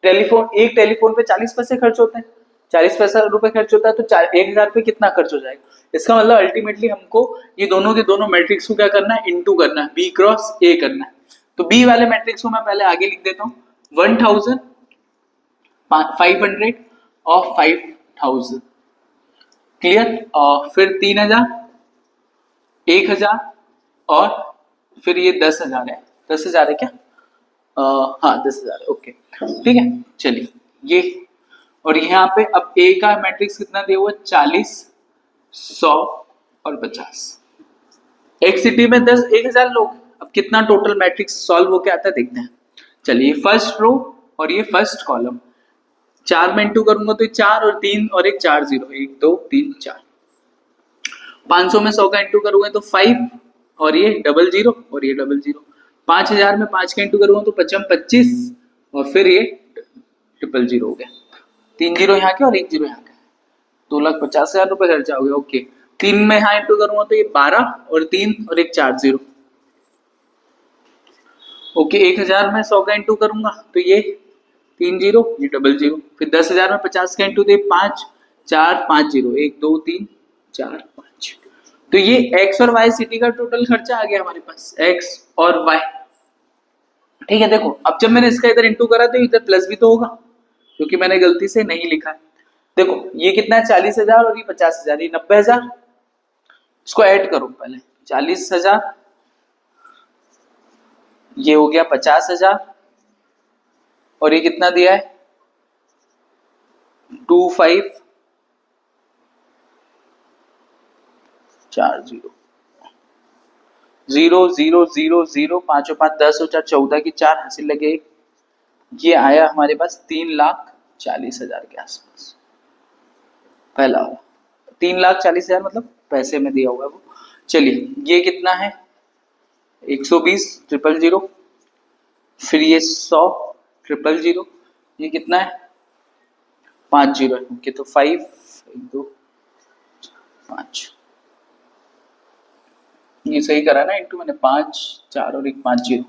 टेलीफोन, एक टेलीफोन पे 40 पैसे खर्च होते हैं, 40 पैसा रुपए खर्च होता है, तो 1000 पे कितना खर्च हो जाएगा। इसका मतलब अल्टीमेटली हमको ये दोनों के दोनों मैट्रिक्स को क्या करना है, इनटू करना है, बी क्रॉस ए करना है। तो बी वाले मैट्रिक्स को मैं पहले आगे लिख देता हूँ, 1000, 500 और 5000, क्लियर। फिर 3000, 1000, और फिर ये 10,000 है, 10,000 है क्या, हाँ 10,000 है, ओके ठीक है। चलिए ये, और यहाँ पे अब ए का मैट्रिक्स कितना दिया हुआ है, 40, 100 और 50। एक सिटी में 1000 लोग, अब कितना टोटल मैट्रिक्स सॉल्व होके आता है देखते हैं। चलिए फर्स्ट रो और ये फर्स्ट कॉलम, 4 में इंटू करूंगा तो 4 और 3 और एक 4 0, 1 2 3 4। 500 में 100 का इंटू करूंगा तो 5, और ये 00 और ये 00। 5000 में 5 का इंटू करूंगा तो 5 25, और फिर ये 000 हो गया। 3 0 यहाँ के और 1 0 यहाँ का, 2,50,000 रुपए खर्चा हो गया। ओके, 3 में यहाँ इंटू करूंगा तो ये 12 और 3 और एक 4 0। ओके, 1000 में 100 का इंटू करूंगा तो ये 3 0, ये 00। फिर 10,000 में 50 का इंटू तो 5 4 5 0, 1 2 3 4 5। तो ये एक्स और वाई सिटी का टोटल खर्चा आ गया हमारे पास, एक्स और वाई। ठीक है, देखो अब जब मैंने इसका इधर इंटू करा तो इधर प्लस भी तो होगा, क्योंकि मैंने गलती से नहीं लिखा है। देखो ये कितना है, 40,000 और ये 50,000, ये 90,000। इसको ऐड करो पहले, 40,000, ये हो गया 50,000, और ये कितना दिया है 25 4 0 0 0 0 0, 5 और 5 10 और 4 14 की 4 हासिल लगे। ये आया हमारे पास 3,40,000 के आसपास। पहला वाला 3,40,000 मतलब पैसे में दिया हुआ है वो। चलिए ये कितना है, 120 000, फिर ये 100 000, ये कितना है 5 0 है। ओके, तो 5 1 2 5, ये सही करा ना इंटू मैंने, 5 4 और 1 5 0,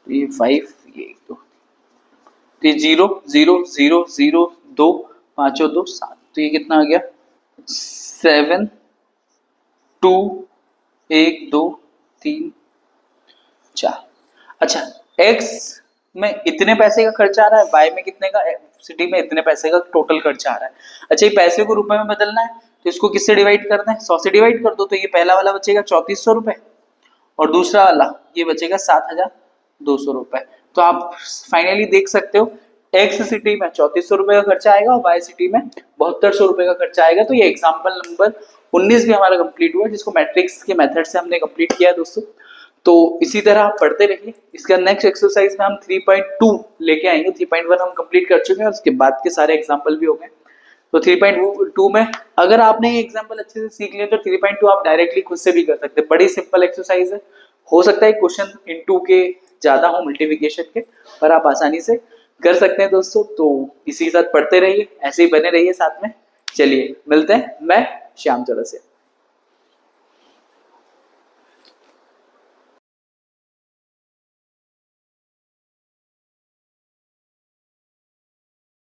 तो ये 5 ये 1 2, तो ये 0 0 0 0 2 5 और 2 7, तो ये कितना आ गया 7 2 1 2 3 4। अच्छा, x में इतने पैसे का खर्चा आ रहा है, y में कितने का, सिटी में इतने पैसे का टोटल खर्चा आ रहा है। अच्छा, ये पैसे को रुपए में बदलना है तो इसको किससे डिवाइड करना है, 100 से डिवाइड कर दो, तो ये पहला वाला बचेगा 3400 रुपए, और दूसरा वाला ये बचेगा 7,200 रुपए। तो आप फाइनली देख सकते हो एक्स सिटी में 3400 रुपए का खर्चा आएगा और वाई सिटी में 7200 रुपए का खर्चा आएगा। तो ये एग्जाम्पल नंबर 19 भी हमारा कंप्लीट हुआ, जिसको मैट्रिक्स के मेथड से हमने कंप्लीट किया है दोस्तों। तो इसी तरह आप पढ़ते रहिए। इसका नेक्स्ट एक्सरसाइज में हम 3.2 लेके आएंगे, 3.1 हम कंप्लीट कर चुके हैं और उसके बाद के सारे एग्जाम्पल भी हो गए। तो 3.2 में अगर आपने ये एग्जाम्पल अच्छे से सीख लिया तो 3.2 आप डायरेक्टली खुद से भी कर सकते हैं। बड़ी सिंपल एक्सरसाइज है, हो सकता है क्वेश्चन इनटू के ज्यादा हो मल्टीप्लिकेशन के, पर आप आसानी से कर सकते हैं दोस्तों। तो इसी के साथ पढ़ते रहिए, ऐसे ही बने रहिए साथ में। चलिए मिलते हैं, मैं श्याम चौरसिया।